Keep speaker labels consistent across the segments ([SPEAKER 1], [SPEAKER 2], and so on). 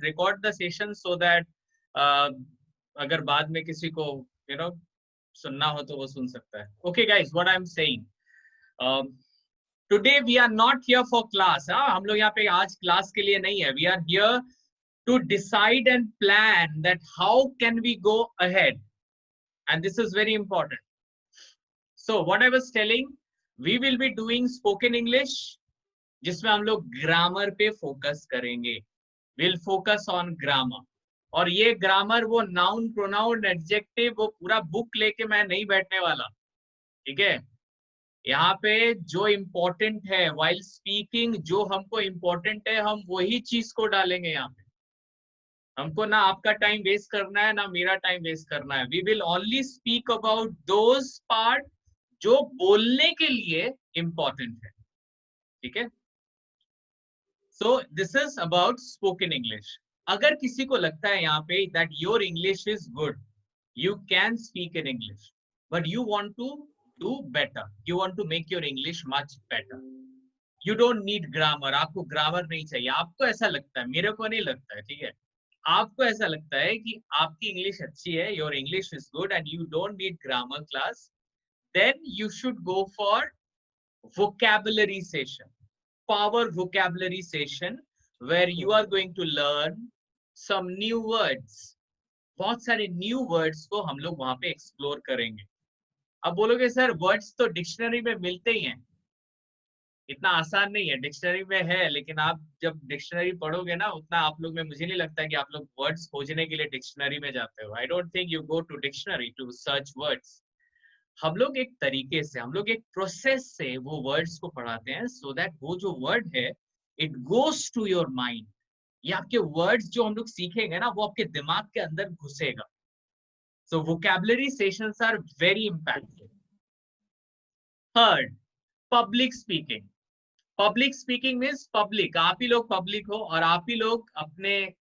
[SPEAKER 1] record the session so that अगर बाद में किसी को सुनना हो तो वो सुन सकता है. Okay guys, what I'm saying, today we are not here for class. हम लोग यहाँ पे आज क्लास के लिए नहीं है. We are here to decide and plan that how can we go ahead, and this is very important. So what I was telling, we will be doing spoken English, जिसमें हम लोग ग्रामर पे focus करेंगे. We'll focus on grammar. और ये grammar वो noun, pronoun, adjective, वो पूरा बुक लेके मैं नहीं बैठने वाला. ठीक है, यहाँ पे जो इम्पोर्टेंट है while speaking, जो हमको इम्पोर्टेंट है हम वही चीज को डालेंगे यहाँ पे. हमको ना आपका टाइम वेस्ट करना है ना मेरा टाइम वेस्ट करना है. We will only speak about those part जो बोलने के लिए इम्पोर्टेंट है. ठीक है, so this is about spoken English. अगर किसी को लगता है यहाँ पे that your English is good, you can speak in English, but you want to do better, you want to make your English much better, you don't need grammar. आपको grammar नहीं चाहिए. आपको ऐसा लगता है, मेरे को नहीं लगता है. ठीक है, आपको ऐसा लगता है कि आपकी इंग्लिश अच्छी है, your English is good and you don't need grammar class, then you should go for vocabulary session, power vocabulary session, where you are going to learn some new words. बहुत सारे न्यू वर्ड्स को हम लोग वहां पे explore करेंगे. अब बोलोगे सर वर्ड्स तो डिक्शनरी में मिलते ही हैं. इतना आसान नहीं है. डिक्शनरी में है, लेकिन आप जब डिक्शनरी पढ़ोगे ना, उतना आप लोग में मुझे नहीं लगता कि आप लोग वर्ड्स खोजने के लिए डिक्शनरी में जाते हो. I don't think you go to dictionary to search words. हम लोग एक तरीके से, हम लोग एक प्रोसेस से वो वर्ड्स को पढ़ाते हैं, सो दैट वो जो वर्ड है it goes to your mind. ये आपके वर्ड्स जो हम लोग सीखेंगे ना, वो आपके दिमाग के अंदर घुसेगा. So vocabulary sessions are very impactful. Third, public speaking. Public speaking means public, आप ही लोग पब्लिक हो और आप ही लोग अपने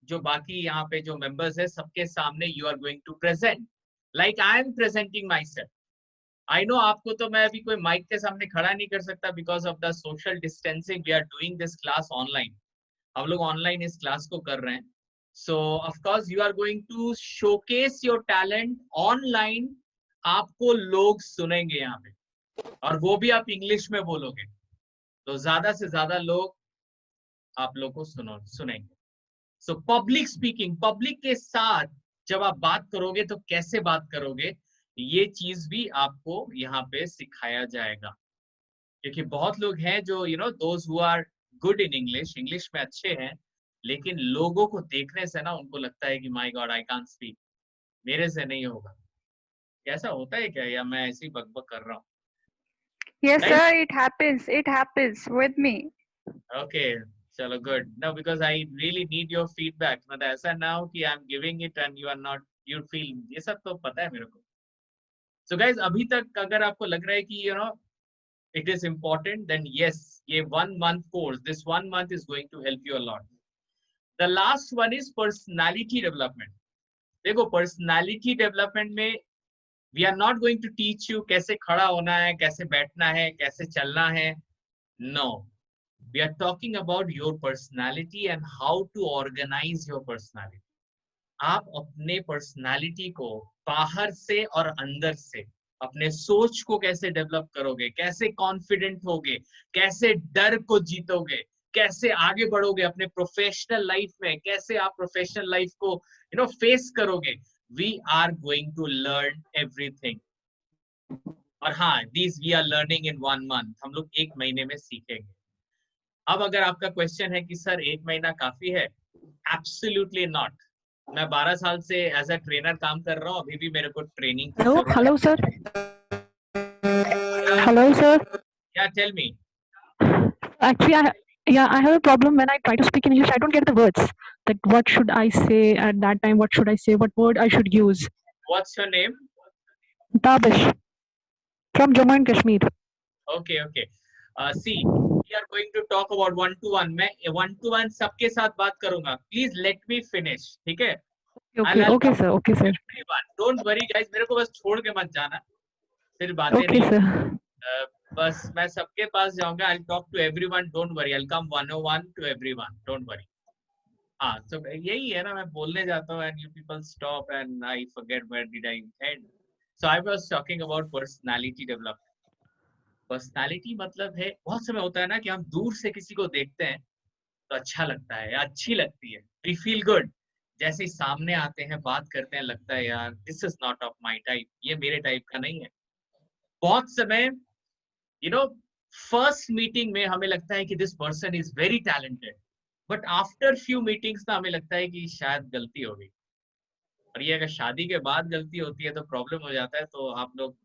[SPEAKER 1] जो बाकी यहाँ पे जो मेंबर्स है सबके सामने you are going to present like I am presenting myself. I know आपको तो मैं अभी कोई माइक के सामने खड़ा नहीं कर सकता because of the social distancing. We are doing this class online. हम लोग ऑनलाइन इस क्लास को कर रहे हैं. So of course you are going to showcase your talent online. आपको लोग सुनेंगे यहाँ पे और वो भी आप इंग्लिश में बोलोगे तो ज्यादा से ज्यादा लोग आप लोग को सुनेंगे. सो पब्लिक स्पीकिंग, पब्लिक के साथ जब आप बात करोगे तो कैसे बात करोगे, ये चीज भी आपको यहाँ पे सिखाया जाएगा. क्योंकि बहुत लोग हैं जो those who are good in English, English में अच्छे हैं, लेकिन लोगों को देखने से ना उनको लगता है कि my God I can't speak, मेरे से नहीं होगा. ऐसा होता है क्या, या मैं ऐसे ही बकबक कर रहा हूँ?
[SPEAKER 2] Yes sir, it happens with me.
[SPEAKER 1] Okay, चलो good. No, because I really need your feedback. मतलब ऐसा ना हो कि I'm giving it and you are not, you feel, ये सब तो पता है मेरे को. So guys, अभी तक अगर आपको लग रहा है कि it is important, then yes, ये 1 month course, this 1 month is going to help you a lot. The last one is personality development. देखो personality development में we are not going to teach you कैसे खड़ा होना है, कैसे बैठना है, कैसे चलना है. No, we are talking about your personality and how to organize your personality. आप अपने पर्सनालिटी को बाहर से और अंदर से, अपने सोच को कैसे डेवलप करोगे, कैसे कॉन्फिडेंट होगे, कैसे डर को जीतोगे, कैसे आगे बढ़ोगे अपने प्रोफेशनल लाइफ में, कैसे आप प्रोफेशनल लाइफ को फेस करोगे. We are going to learn everything. और हाँ, this we are learning in 1 month. हम लोग 1 महीने में सीखेंगे. अब अगर आपका क्वेश्चन है कि सर 1 महीना काफी है, एब्सोल्युटली नॉट. मैं 12 साल से एज अ ट्रेनर काम कर रहा हूँ. अभी भी मेरे को ट्रेनिंग की जरूरत है.
[SPEAKER 2] Hello sir. Hello sir.
[SPEAKER 1] Yeah, tell me.
[SPEAKER 2] Actually, I have a problem when I try to speak in English. I don't get the words. Like, what should I say at that time? What should I say? What word I should use?
[SPEAKER 1] What's your name?
[SPEAKER 2] Tabish from Jammu and Kashmir.
[SPEAKER 1] Okay, okay. See, we are going to talk about 1-to-1. मैं 1-to-1 सबके साथ बात करूंगा. Please let me finish. ठीक है?
[SPEAKER 2] Okay, okay sir. Okay sir.
[SPEAKER 1] Everyone, don't worry guys. मेरे को बस छोड़ के मत जाना. फिर बातें
[SPEAKER 2] Okay
[SPEAKER 1] नहीं.
[SPEAKER 2] sir.
[SPEAKER 1] बस मैं सबके पास जाऊंगा. I'll talk to everyone. Don't worry. I'll come 101 to everyone. Don't worry. हाँ, तो यही है ना, मैं बोलने जाता हूँ and you people stop and I forget where did I end. So I was talking about personality development. Personality मतलब है, बहुत समय होता है ना कि हम दूर से किसी को देखते हैं तो अच्छा लगता है या अच्छी लगती है, वी फील गुड. जैसे ही सामने आते हैं, बात करते हैं, लगता है यार this is not of my type, ये मेरे टाइप का नहीं है. बहुत समय यू नो फर्स्ट मीटिंग में हमें लगता है कि this person is very talented, but after few meetings ना हमें लगता है कि शायद गलती हो गई. और ये अगर शादी के बाद गलती होती है तो प्रॉब्लम हो जाता है. तो आप लोग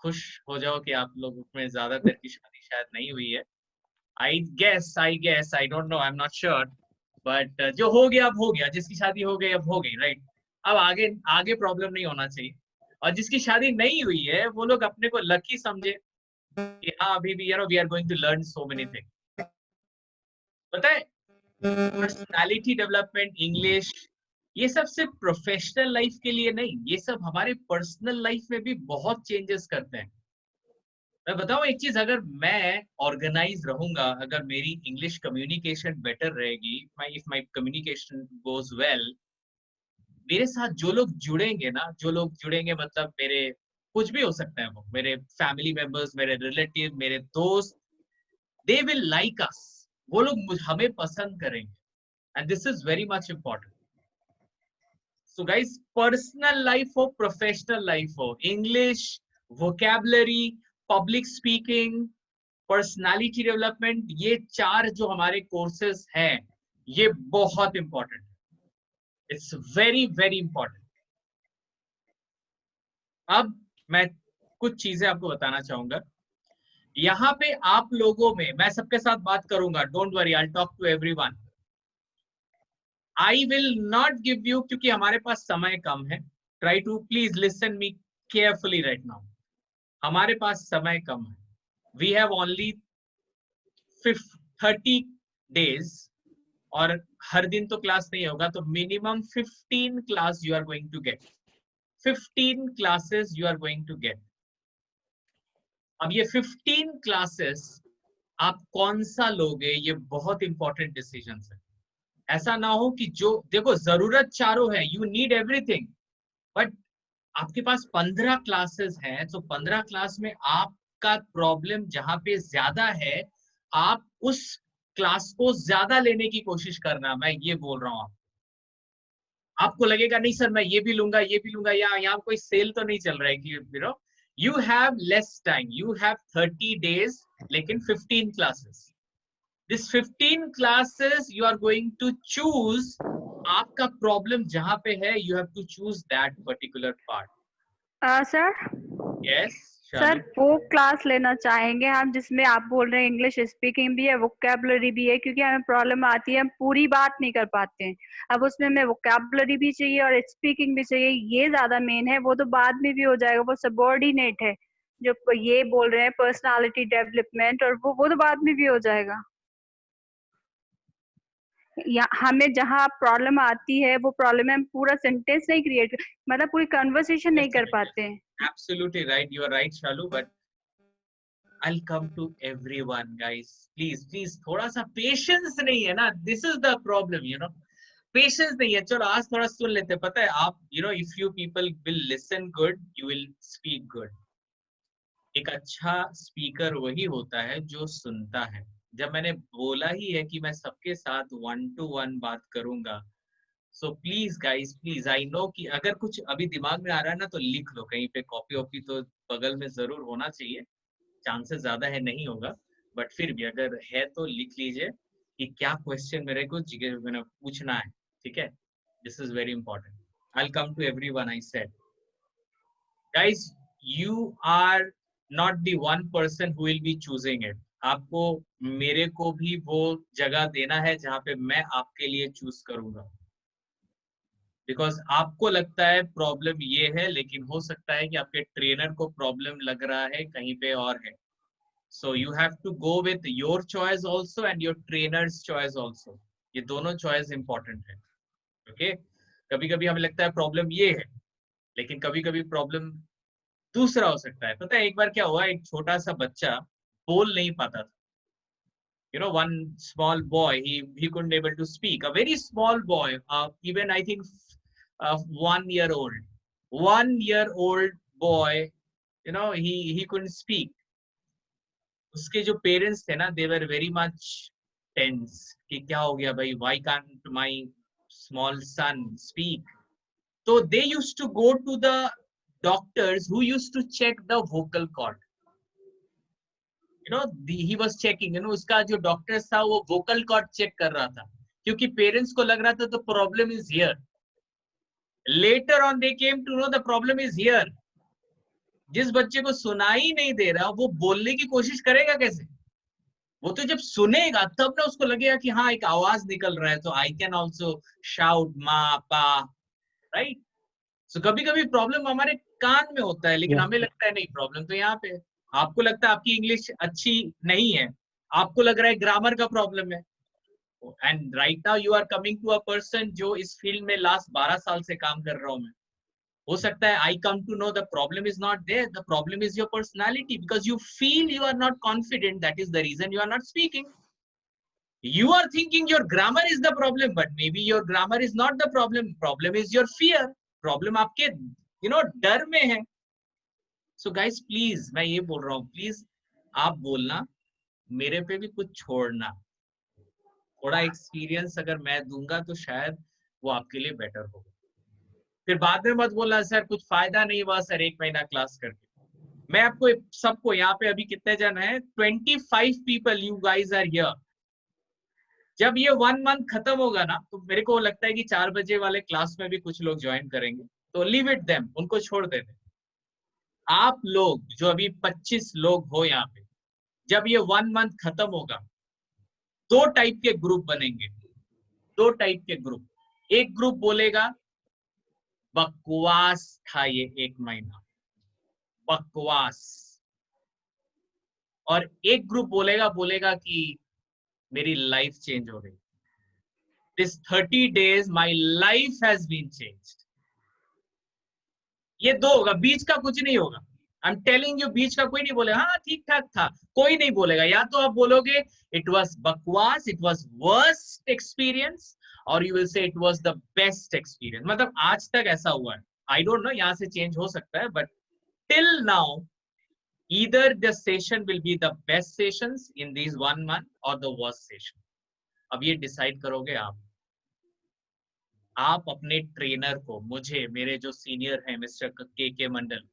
[SPEAKER 1] खुश हो जाओ कि आप लोग में ज्यादातर की शादी शायद नहीं हुई है. I guess I don't know, I am not sure. But जो हो गया अब हो गया, जिसकी शादी हो गई अब हो गई, राइट. अब आगे आगे प्रॉब्लम नहीं होना चाहिए. और जिसकी शादी नहीं हुई है वो लोग अपने को लकी समझे कि हाँ अभी भी we are going to learn so many thing. पता है, पर्सनालिटी डेवलपमेंट, इंग्लिश, ये सब सिर्फ प्रोफेशनल लाइफ के लिए नहीं, ये सब हमारे पर्सनल लाइफ में भी बहुत चेंजेस करते हैं. मैं बताऊं एक चीज, अगर मैं ऑर्गेनाइज रहूंगा, अगर मेरी इंग्लिश कम्युनिकेशन बेटर रहेगी, if my communication goes well, मेरे साथ जो लोग जुड़ेंगे ना, जो लोग जुड़ेंगे मतलब मेरे कुछ भी हो सकता है, वो मेरे फैमिली मेंबर्स, मेरे रिलेटिव, मेरे दोस्त, दे विल लाइक अस. वो लोग हमें पसंद करेंगे. And this is very much important. So guys, personal life हो, प्रोफेशनल लाइफ हो, English, vocabulary, public speaking, personality development, ये चार जो हमारे कोर्सेज हैं, ये बहुत इंपॉर्टेंट है. It's very very important. अब मैं कुछ चीजें आपको बताना चाहूंगा. यहाँ पे आप लोगों में, मैं सबके साथ बात करूंगा, don't worry, I talk to everyone. I will not give you, क्योंकि हमारे पास समय कम है. Try to please listen me carefully right now. हमारे पास समय कम है. We have only 30 days. और हर दिन तो क्लास नहीं होगा, तो minimum 15 class you are going to get. 15 classes you are going to get. अब ये 15 क्लासेस आप कौन सा लोगे, ये बहुत इंपॉर्टेंट डिसीजन है. ऐसा ना हो कि जो देखो, जरूरत चारों है, यू नीड एवरीथिंग, बट आपके पास 15 क्लासेस हैं, तो 15 क्लास में आपका प्रॉब्लम जहां पे ज्यादा है, आप उस क्लास को ज्यादा लेने की कोशिश करना. मैं ये बोल रहा हूँ. आपको लगेगा नहीं सर मैं ये भी लूंगा, ये भी लूंगा, यहाँ कोई सेल तो नहीं चल रहा है कि you have less time, you have 30 days, लेकिन 15 classes. This 15 classes you are going to choose. आपका प्रॉब्लम जहां पे है, you have to choose that particular part.
[SPEAKER 3] Sir
[SPEAKER 1] yes
[SPEAKER 3] sir, वो क्लास लेना चाहेंगे हम जिसमें आप बोल रहे हैं इंग्लिश स्पीकिंग भी है, वोकैबुलरी भी है, क्योंकि हमें प्रॉब्लम आती है, हम पूरी बात नहीं कर पाते हैं. अब उसमें हमें वोकैबुलरी भी चाहिए और स्पीकिंग भी चाहिए, ये ज्यादा मेन है. वो तो बाद में भी हो जाएगा, वो सबऑर्डिनेट है. जो ये बोल रहे हैं पर्सनालिटी डेवलपमेंट, और वो तो बाद में भी हो जाएगा. या हमें जहाँ प्रॉब्लम आती है, वो प्रॉब्लम है हम पूरा सेंटेंस नहीं क्रिएट, मतलब पूरी कन्वर्सेशन नहीं कर पाते हैं.
[SPEAKER 1] Absolutely right, you are right Shalu, but I'll come to everyone guys, please थोड़ा सा पेशेंस नहीं है ना, this is the problem, patience नहीं है. चलो आज थोड़ा सुन लेते. पता है आप, if you people will listen good, you will speak good. एक अच्छा स्पीकर वही होता है जो सुनता है. जब मैंने बोला ही है कि मैं सबके साथ 1-to-1 बात करूंगा, so please guys, please, I know कि अगर कुछ अभी दिमाग में आ रहा है ना, तो लिख लो कहीं पे, कॉपी वॉपी तो बगल में जरूर होना चाहिए. चांसेस ज्यादा है नहीं होगा, बट फिर भी अगर है तो लिख लीजिए कि क्या क्वेश्चन मेरे को मैंने पूछना है. ठीक है, this is very important. I come to everyone. I said guys, you are not the one person who will be choosing it. आपको मेरे को भी वो जगह देना है जहां पे मैं आपके लिए चूज करूंगा. बिकॉज आपको लगता है प्रॉब्लम ये है, लेकिन हो सकता है कि आपके ट्रेनर को प्रॉब्लम लग रहा है कहीं पे और है. So you have to go with your choice also and your trainer's choice also. ये दोनों चॉइस इंपॉर्टेंट है. ओके, कभी कभी हमें लगता है प्रॉब्लम ये है, लेकिन कभी कभी प्रॉब्लम दूसरा हो सकता है. पता है एक बार क्या हुआ, एक छोटा सा बच्चा बोल नहीं पाता था. one small boy, he couldn't able to speak. A very small boy, even I think 1 year old. 1 year old boy, he couldn't speak. उसके जो पेरेंट्स थे ना, they were very much tense कि क्या हो गया भाई, why can't my small son speak? So they used to go to the doctors who used to check the vocal cord. He was checking, उसका जो डॉक्टर था वो vocal cord चेक कर रहा था, क्योंकि पेरेंट्स को लग रहा था the problem is here. Later on they came to know the problem is here. जिस बच्चे को सुनाई नहीं दे रहा वो बोलने की कोशिश करेगा कैसे? वो तो जब सुनेगा तब ना उसको लगेगा कि हाँ एक आवाज निकल रहा है, तो आई कैन ऑल्सो शाउट माँ पा, राइट? सो कभी कभी प्रॉब्लम हमारे कान में होता है, लेकिन हमें लगता है नहीं, प्रॉब्लम तो यहाँ पे। आपको लगता है आपकी इंग्लिश अच्छी नहीं है, आपको लग रहा है ग्रामर का प्रॉब्लम है। And right now you are coming to a person जो इस फील्ड में लास्ट 12 साल से काम कर रहा हूं मैं। हो सकता है I come to know the problem is not there, the problem is your personality, because you feel you are not confident, that is the reason you are not speaking. You are thinking your grammar is the problem, but maybe your grammar is not the problem. Problem is your fear. Problem आपके डर में है। So guys, please, मैं ये बोल रहा हूँ, please आप बोलना, मेरे पे भी कुछ छोड़ना। थोड़ा एक्सपीरियंस अगर मैं दूंगा तो शायद वो आपके लिए बेटर होगा। फिर बाद में मत बोलना सर कुछ फायदा नहीं हुआ सर 1 महीना क्लास करके। मैं आपको सबको यहाँ पे अभी कितने जन है, 25 people, you guys are here. जब ये 1 मंथ खत्म होगा ना, तो मेरे को लगता है कि 4 बजे वाले क्लास में भी कुछ लोग ज्वाइन करेंगे, तो लीव इट देम, उनको छोड़ देते। आप लोग जो अभी 25 लोग हो यहाँ पे, जब ये 1 मंथ खत्म होगा, 2 टाइप के ग्रुप बनेंगे। 2 टाइप के ग्रुप। एक ग्रुप बोलेगा बकवास था ये 1 महीना, बकवास। और एक ग्रुप बोलेगा कि मेरी लाइफ चेंज हो गई। This 30 days my life has been changed. ये 2 होगा, बीच का कुछ नहीं होगा। I'm telling you, बीच का कोई नहीं बोलेगा हाँ ठीक ठाक था, कोई नहीं बोलेगा। या तो आप बोलोगे it was बकवास, it was worst experience, और you will say it was the best experience। मतलब आज तक ऐसा हुआ है, I don't know, यहाँ से चेंज हो सकता है, but till now either the session will be the best sessions in these 1 month or the worst session। अब ये डिसाइड करोगे आप अपने ट्रेनर को, मुझे, मेरे जो सीनियर है मिस्टर के मंडल,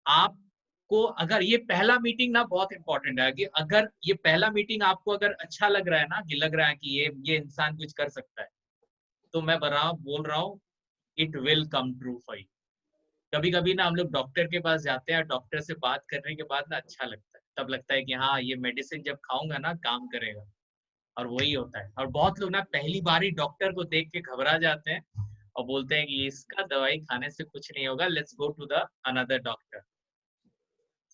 [SPEAKER 1] आपको अगर ये पहला मीटिंग ना बहुत इंपॉर्टेंट है, कि अगर ये पहला मीटिंग आपको अगर अच्छा लग रहा है ना, कि लग रहा है कि ये इंसान कुछ कर सकता है, तो मैं बोल रहा हूँ it will come true for you. कभी कभी ना हम लोग डॉक्टर के पास जाते हैं, डॉक्टर से बात करने के बाद ना अच्छा लगता है, तब लगता है कि हाँ ये मेडिसिन जब खाऊंगा ना काम करेगा, और वही होता है। और बहुत लोग ना पहली बार ही डॉक्टर को देख के घबरा जाते हैं और बोलते हैं कि इसका दवाई खाने से कुछ नहीं होगा, let's go to the another doctor.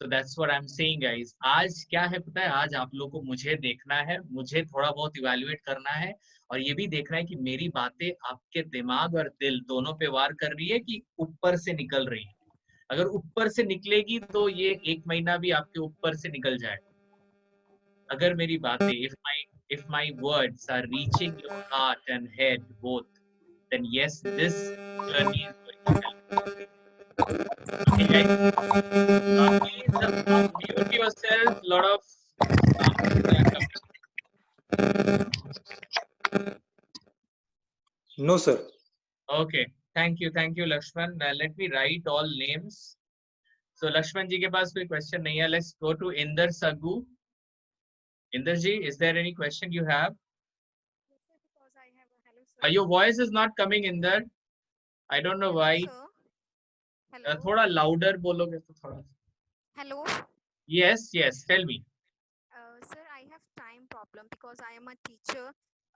[SPEAKER 1] So that's what I am saying guys. आज क्या है पता है, आज आप लोगों को मुझे देखना है, मुझे थोड़ा बहुत इवैल्यूएट करना है, और ये भी देखना है कि मेरी बातें आपके दिमाग और दिल दोनों पे वार कर रही है कि ऊपर से निकल रही है। अगर ऊपर से निकलेगी तो ये 1 महीना भी आपके ऊपर से निकल जाएगा। अगर मेरी बातें, if my words are reaching your heart and head both, then yes, this journey is going to help. Okay, guys? Please mute yourself. Lot of
[SPEAKER 4] No, sir.
[SPEAKER 1] Okay, thank you, Lakshman. Let me write all names. So Lakshman जी के पास कोई question नहीं है. Let's go to Inder Sagu. Inder ji, is there any question you have? Your voice is not coming, Inder. I don't know why.
[SPEAKER 5] Hello.
[SPEAKER 1] थोड़ा louder बोलोगे तो थोड़ा.
[SPEAKER 5] Hello.
[SPEAKER 1] Yes, tell me.
[SPEAKER 5] Sir, I have time problem because I am a teacher.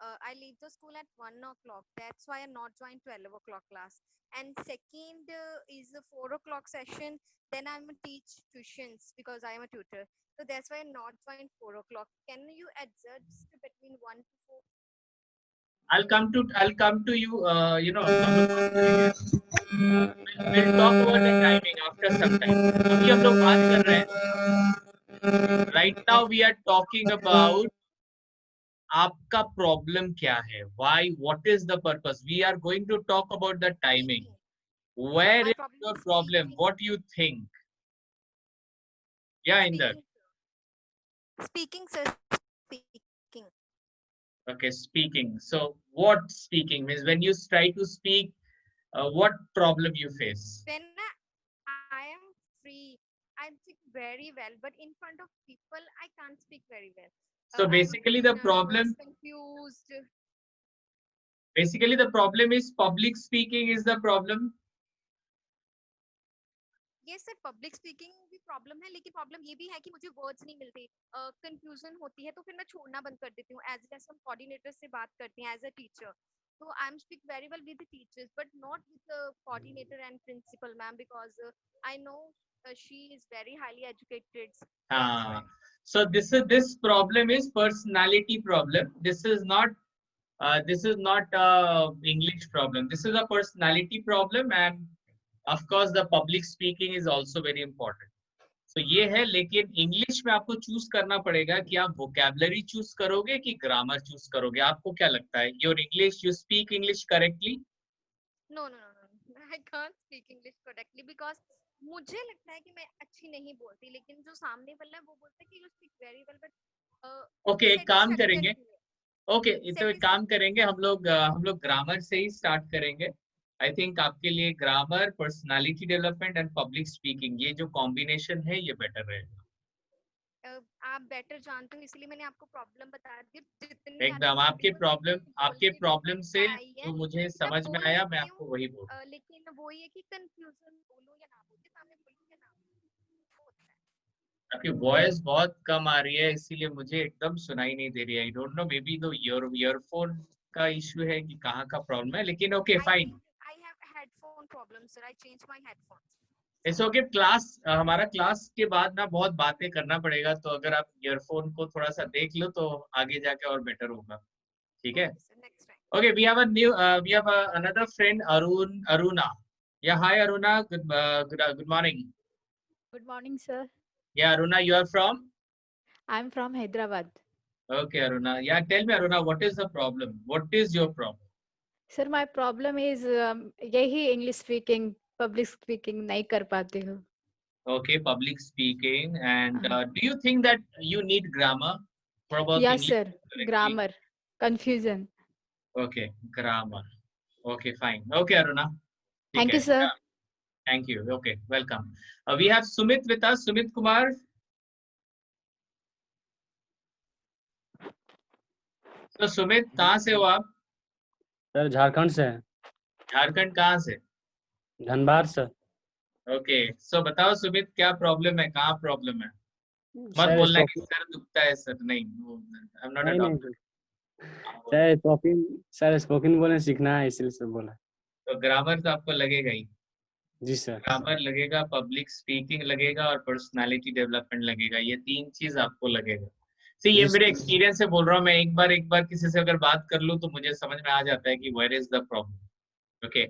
[SPEAKER 5] I leave the school at 1 o'clock. That's why I'm not joined 12 o'clock class. And second is the 4 o'clock session. Then I'm a teach tuitions because I am a tutor. So that's why I'm not joined 4 o'clock. Can you adjust between 1 to 4?
[SPEAKER 1] I'll come to you. We'll talk about the timing after some time. अभी हम लोग बात कर रहे हैं. Right now we are talking about आपका problem क्या है? Why? What is the purpose? We are going to talk about the timing.
[SPEAKER 5] Speaking.
[SPEAKER 1] Where
[SPEAKER 5] My
[SPEAKER 1] is
[SPEAKER 5] problem
[SPEAKER 1] your
[SPEAKER 5] is
[SPEAKER 1] problem?
[SPEAKER 5] speaking.
[SPEAKER 1] What you think? Yeah, Inder.
[SPEAKER 5] Speaking, sir. Speaking.
[SPEAKER 1] Okay, speaking. So what speaking means? When you try to speak, what problem you face?
[SPEAKER 5] When I am free, I speak very well, but in front of people, I can't speak very well.
[SPEAKER 1] So
[SPEAKER 5] I'm
[SPEAKER 1] basically the
[SPEAKER 5] nervous,
[SPEAKER 1] problem,
[SPEAKER 5] confused.
[SPEAKER 1] basically the problem is public speaking is the problem.
[SPEAKER 5] ये sir public speaking भी problem है, लेकिन problem ये भी है कि मुझे words नहीं मिलते, कंफ्यूजन होती है, तो फिर मैं छोड़ना बंद कर देती हूँ। एज जैसे हम कोऑर्डिनेटर से बात करते हैं एज अ टीचर, तो I am speak very well with the teachers but not with the coordinator and principal ma'am, because I know she is very highly educated. That's why.
[SPEAKER 1] So this problem is personality problem. This is not a English problem. This is a personality problem, and of course the public speaking is also very important. So ये है, लेकिन English में आपको choose करना पड़ेगा कि आप vocabulary choose करोगे कि ग्रामर चूज करोगे। आपको क्या लगता है? Your English, you speak English correctly?
[SPEAKER 5] No, no, no, no. I can't speak English correctly because मुझे लगता है कि मैं अच्छी नहीं बोलती, लेकिन जो सामने वाला है वो बोलता है कि you speak very well, but
[SPEAKER 1] okay, एक काम करेंगे।
[SPEAKER 5] satisfactory
[SPEAKER 1] ओके, तो एक काम
[SPEAKER 5] satisfactory.
[SPEAKER 1] करेंगे, हम लोग ग्रामर से ही स्टार्ट करेंगे। आई थिंक आपके लिए grammar, personality development and public speaking, ये जो कॉम्बिनेशन है ये बेटर रहेगा।
[SPEAKER 5] आप बेटर जानते हो, इसलिए मैंने आपको प्रॉब्लम बता दी। जितनी आती
[SPEAKER 1] एकदम
[SPEAKER 5] है
[SPEAKER 1] आपके
[SPEAKER 5] वो बोलती हूँ,
[SPEAKER 1] प्रॉब्लम से
[SPEAKER 5] आई है,
[SPEAKER 1] जो मुझे
[SPEAKER 5] मैं
[SPEAKER 1] समझ में
[SPEAKER 5] बोल
[SPEAKER 1] आया मैं
[SPEAKER 5] लेती
[SPEAKER 1] आपको
[SPEAKER 5] हूँ,
[SPEAKER 1] वही बोल रहा हूँ।
[SPEAKER 5] लेकिन वो ये कि कंफ्यूजन बोलूं या ना बोलूं, सामने बोलूं या ना बोलूं, वो होता है।
[SPEAKER 1] आपकी वॉइस बहुत कम आ रही है, इसीलिए मुझे एकदम सुनाई नहीं दे रही है। आई डोंट नो, मे बी तो ईयरफोन का इश्यू है कि कहाँ का प्रॉब्लम है, लेकिन okay
[SPEAKER 5] I
[SPEAKER 1] fine.
[SPEAKER 5] think I have headphone problem, sir. I changed my headphones.
[SPEAKER 1] It's okay. Class, हमारा क्लास के बाद ना बहुत बातें करना पड़ेगा, तो अगर आप ईयरफोन को थोड़ा सा देख लो तो आगे जाके और बेटर होगा। ठीक है?
[SPEAKER 5] Okay, sir. Next time.
[SPEAKER 1] Okay, we have another friend, Aruna. Yeah, hi Aruna. Good morning.
[SPEAKER 4] Good morning, sir.
[SPEAKER 1] Yeah, Aruna, you are from?
[SPEAKER 4] I'm from Hyderabad.
[SPEAKER 1] Okay, Aruna. Yeah, tell me, Aruna, what is the problem? What is your problem?
[SPEAKER 4] Sir, my problem is यही English speaking, public speaking नहीं कर पाती हूँ.
[SPEAKER 1] Okay, public speaking. And
[SPEAKER 4] हाँ.
[SPEAKER 1] do you think that you need grammar for both
[SPEAKER 4] Yes,
[SPEAKER 1] English
[SPEAKER 4] sir.
[SPEAKER 1] correctly?
[SPEAKER 4] Grammar, confusion.
[SPEAKER 1] Okay, grammar. Okay, fine. Okay, Aruna.
[SPEAKER 4] Thank you,
[SPEAKER 1] Okay.
[SPEAKER 4] sir.
[SPEAKER 1] Yeah, thank you. Okay, welcome. We have Sumit with us. Sumit Kumar. तो सुमित, कहाँ से हो आप?
[SPEAKER 6] Sir Jharkhand से है।
[SPEAKER 1] झारखंड कहाँ से?
[SPEAKER 6] Dhanbad sir.
[SPEAKER 1] Okay, सो बताओ सुमित, क्या प्रॉब्लम है? कहाँ प्रॉब्लम है? मत
[SPEAKER 6] सर
[SPEAKER 1] बोलना कि सर दुखता है। सर नहीं, आई एम नॉट अ
[SPEAKER 6] नहीं
[SPEAKER 1] डॉक्टर।
[SPEAKER 6] सर स्पोकन बोलने सीखना है, इसलिए सर बोला।
[SPEAKER 1] तो ग्रामर तो आपको लगेगा ही।
[SPEAKER 6] जी सर।
[SPEAKER 1] ग्रामर लगेगा, पब्लिक स्पीकिंग लगेगा और पर्सनालिटी डेवलपमेंट लगेगा। ये तीन चीज आपको लगेगा। सी, ये मेरे एक्सपीरियंस से बोल रहा हूँ मैं। एक बार किसी से अगर बात कर लूँ तो मुझे समझ में आ जाता है कि where is the problem. Okay,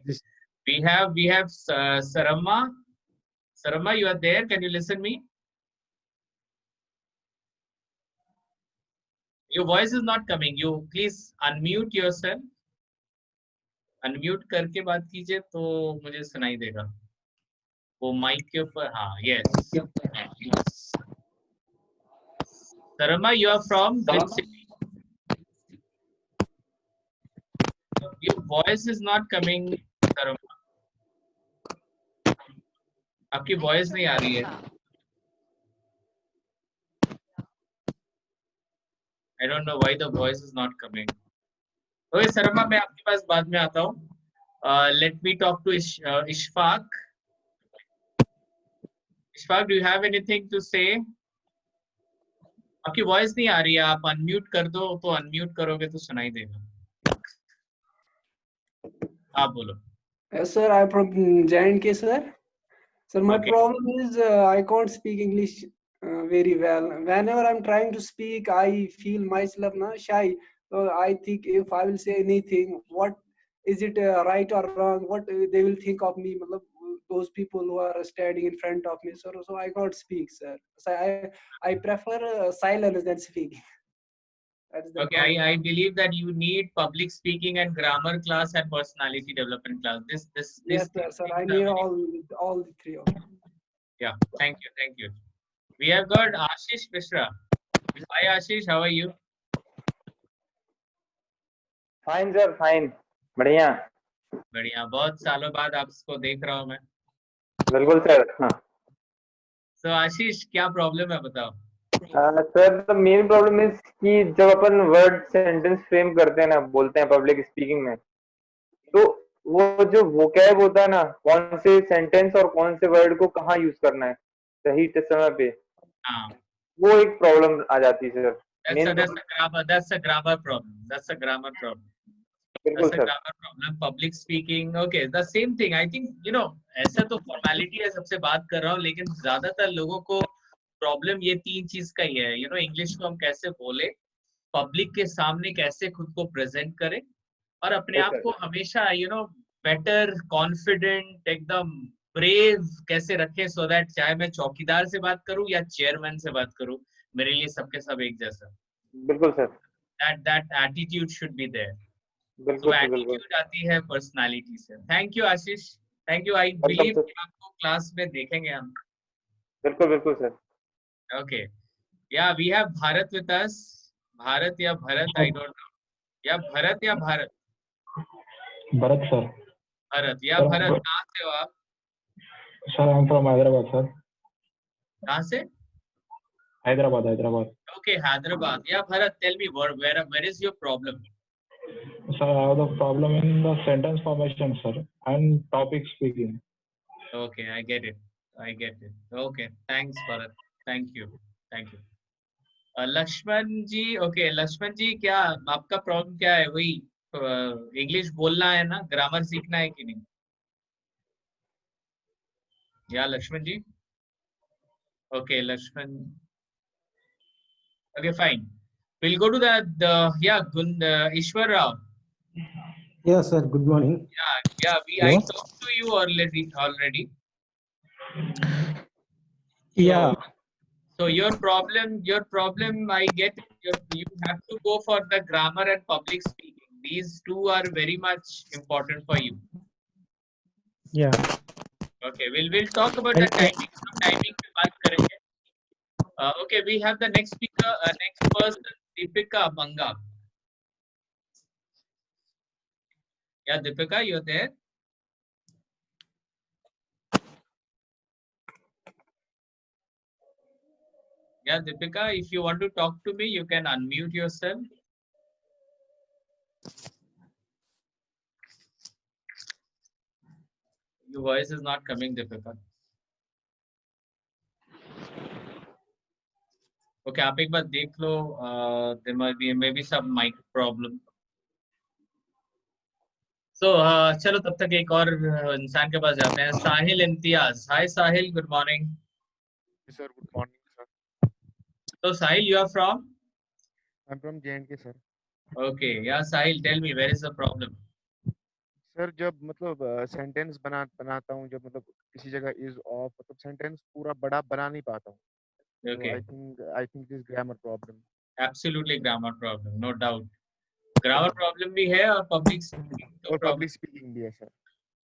[SPEAKER 1] we have Sarama. Sarama, you are there? Can you listen me? Your voice is not coming. You please unmute yourself. Unmute करके बात कीजिए तो मुझे सुनाई देगा। वो माइक के ऊपर, हाँ, yes. Sarama, you are from which city? Your voice is not coming, Sarama. आपकी वॉइस नहीं आ रही है। I don't know why the voice is not coming. Okay, Sarama, मैं आपके पास बाद में आता हूँ। Let me talk to Ishfaq. Ishfaq, do you have anything to say? आपकी वॉइस नहीं आ रही है। आप अनम्यूट कर दो, तो अनम्यूट करोगे तो सुनाई देगा। आप बोलो।
[SPEAKER 7] Yes, sir. I'm from J&K, sir. Sir, my
[SPEAKER 1] Okay.
[SPEAKER 7] problem is I can't speak English very well. Whenever I'm trying to speak, I feel myself shy. So I think if I will say anything, what is it right or wrong? What they will think of me? Those people who are standing in front of me. So I can't speak, sir. So I prefer silence than speaking. That's the
[SPEAKER 1] Okay,
[SPEAKER 7] problem.
[SPEAKER 1] I believe that you need public speaking and grammar class and personality development class. This
[SPEAKER 7] Yes, sir.
[SPEAKER 1] these
[SPEAKER 7] Sir, I
[SPEAKER 1] things
[SPEAKER 7] need
[SPEAKER 1] are very,
[SPEAKER 7] all the three of them.
[SPEAKER 1] yeah. Thank you, thank you. We have got Ashish Mishra. Hi Ashish, how are you?
[SPEAKER 8] Fine sir fine बढ़िया
[SPEAKER 1] बढ़िया, बहुत सालों बाद आपको देख रहा हूँ मैं.
[SPEAKER 8] बिल्कुल सर हाँ
[SPEAKER 1] So आशीष, क्या प्रॉब्लम है बताओ?
[SPEAKER 8] Sir the main problem is कि जब अपन वर्ड सेंटेंस फ्रेम करते हैं ना बोलते हैं पब्लिक स्पीकिंग में तो वो जो वोकैब होता है ना कौन से सेंटेंस और कौन से वर्ड को कहाँ यूज करना है सही समय पे
[SPEAKER 1] हाँ.
[SPEAKER 8] वो एक प्रॉब्लम आ जाती है sir
[SPEAKER 1] That's a grammar problem. That's a grammar problem.
[SPEAKER 8] बिल्कुल
[SPEAKER 1] That's a
[SPEAKER 8] sir
[SPEAKER 1] grammar problem. Public speaking, okay, the same thing. I think ऐसा तो फॉर्मेलिटी है, सबसे बात कर रहा हूँ, लेकिन ज्यादातर लोगों को प्रॉब्लम ये तीन चीज का ही है. इंग्लिश को हम कैसे बोले, पब्लिक के सामने कैसे खुद को प्रेजेंट करें, और अपने आप को हमेशा बेटर, कॉन्फिडेंट, एकदम ब्रेव कैसे रखें, सो दैट चाहे मैं चौकीदार से बात करूं या चेयरमैन से बात करूं, मेरे लिए सबके सब एक जैसा.
[SPEAKER 8] बिल्कुल sir
[SPEAKER 1] that attitude should be there.
[SPEAKER 8] बिल्कुल
[SPEAKER 1] So
[SPEAKER 8] सर बिल्कुल
[SPEAKER 1] attitude आती है पर्सनालिटी से. Thank you Ashish, thank you. I believe कि आपको क्लास में देखेंगे हम.
[SPEAKER 8] बिल्कुल बिल्कुल sir
[SPEAKER 1] Okay, yeah, we have Bharat with us. Bharat या Bharat, I don't know. या Bharat या Bharat?
[SPEAKER 9] भरत सर.
[SPEAKER 1] Bharat या Bharat, कहाँ से हो आप?
[SPEAKER 9] Sir I am from Hyderabad sir.
[SPEAKER 1] कहाँ से?
[SPEAKER 9] Hyderabad Hyderabad.
[SPEAKER 1] Okay, Hyderabad. Yeah, Bharat, tell me where is your problem?
[SPEAKER 9] Sir, I have the problem in the sentence formation, sir, and topic speaking.
[SPEAKER 1] Okay, I get it. Okay, thanks Bharat. Thank you. Laxman ji, okay Laxman ji, क्या आपका problem क्या है? वही English बोलना है ना, grammar सीखना है कि नहीं? या Laxman ji? Okay Laxman, okay fine. We'll go to the Ishwar Rao.
[SPEAKER 10] Yes, sir. Good morning.
[SPEAKER 1] Yeah. I talked to you already.
[SPEAKER 10] Yeah.
[SPEAKER 1] So your problem, I get it. You have to go for the grammar and public speaking. These two are very much important for you.
[SPEAKER 10] Yeah.
[SPEAKER 1] Okay, we'll talk about the timing. Timing पे बात करेंगे. Okay, we have the next speaker, next person, Deepika Banga. Yeah, Deepika, you're there? Yeah, Deepika, if you want to talk to me, you can unmute yourself. Your voice is not coming, Deepika. Okay, आप एक बार देख लो. There might be maybe some mic problem. So चलो तब तक एक और इंसान के पास जाते हैं. साहिल Imtiaz. Hi Sahil, good morning.
[SPEAKER 11] Yes, sir. Good morning, sir.
[SPEAKER 1] So Sahil, you are from?
[SPEAKER 11] I'm from J&K, sir.
[SPEAKER 1] Okay, yeah Sahil, tell me where is the problem?
[SPEAKER 11] Sir जब मतलब सेंटेंस बनाता हूँ, जब मतलब किसी जगह इज ऑफ, मतलब sentence पूरा बड़ा बना नहीं पाता हूँ.
[SPEAKER 1] Okay.
[SPEAKER 11] So I think this grammar problem.
[SPEAKER 1] Absolutely grammar problem, no doubt. Grammar problem भी है और पब्लिक
[SPEAKER 11] स्पीकिंग भी है सर.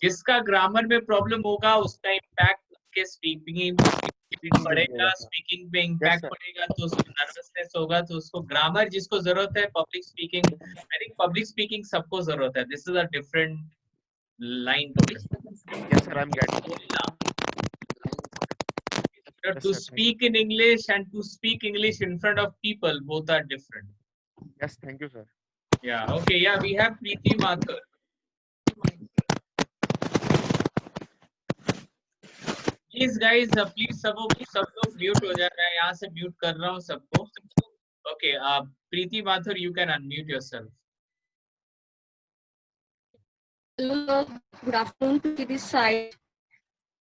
[SPEAKER 1] जिसका ग्रामर में प्रॉब्लम होगा उसका इम्पैक्ट उसके स्पीकिंग पड़ेगा, स्पीकिंग पे इम्पैक्ट पड़ेगा, तो उसको नर्वसनेस होगा, तो उसको ग्रामर जिसको जरूरत है, public speaking, I think public speaking सबको जरूरत है. This is a different line to
[SPEAKER 11] yes sir, I am getting.
[SPEAKER 1] To speak in English and to speak English in front of people, both are different.
[SPEAKER 11] Yes, thank you, sir.
[SPEAKER 1] Yeah, okay, yeah, we have Preeti Mathur. Please guys, please सब लोग mute हो जा रहे हैं. यहाँ से mute कर रहा हूँ सबको. Okay, Preeti Mathur, you can unmute yourself.
[SPEAKER 12] Hello, good afternoon to this side,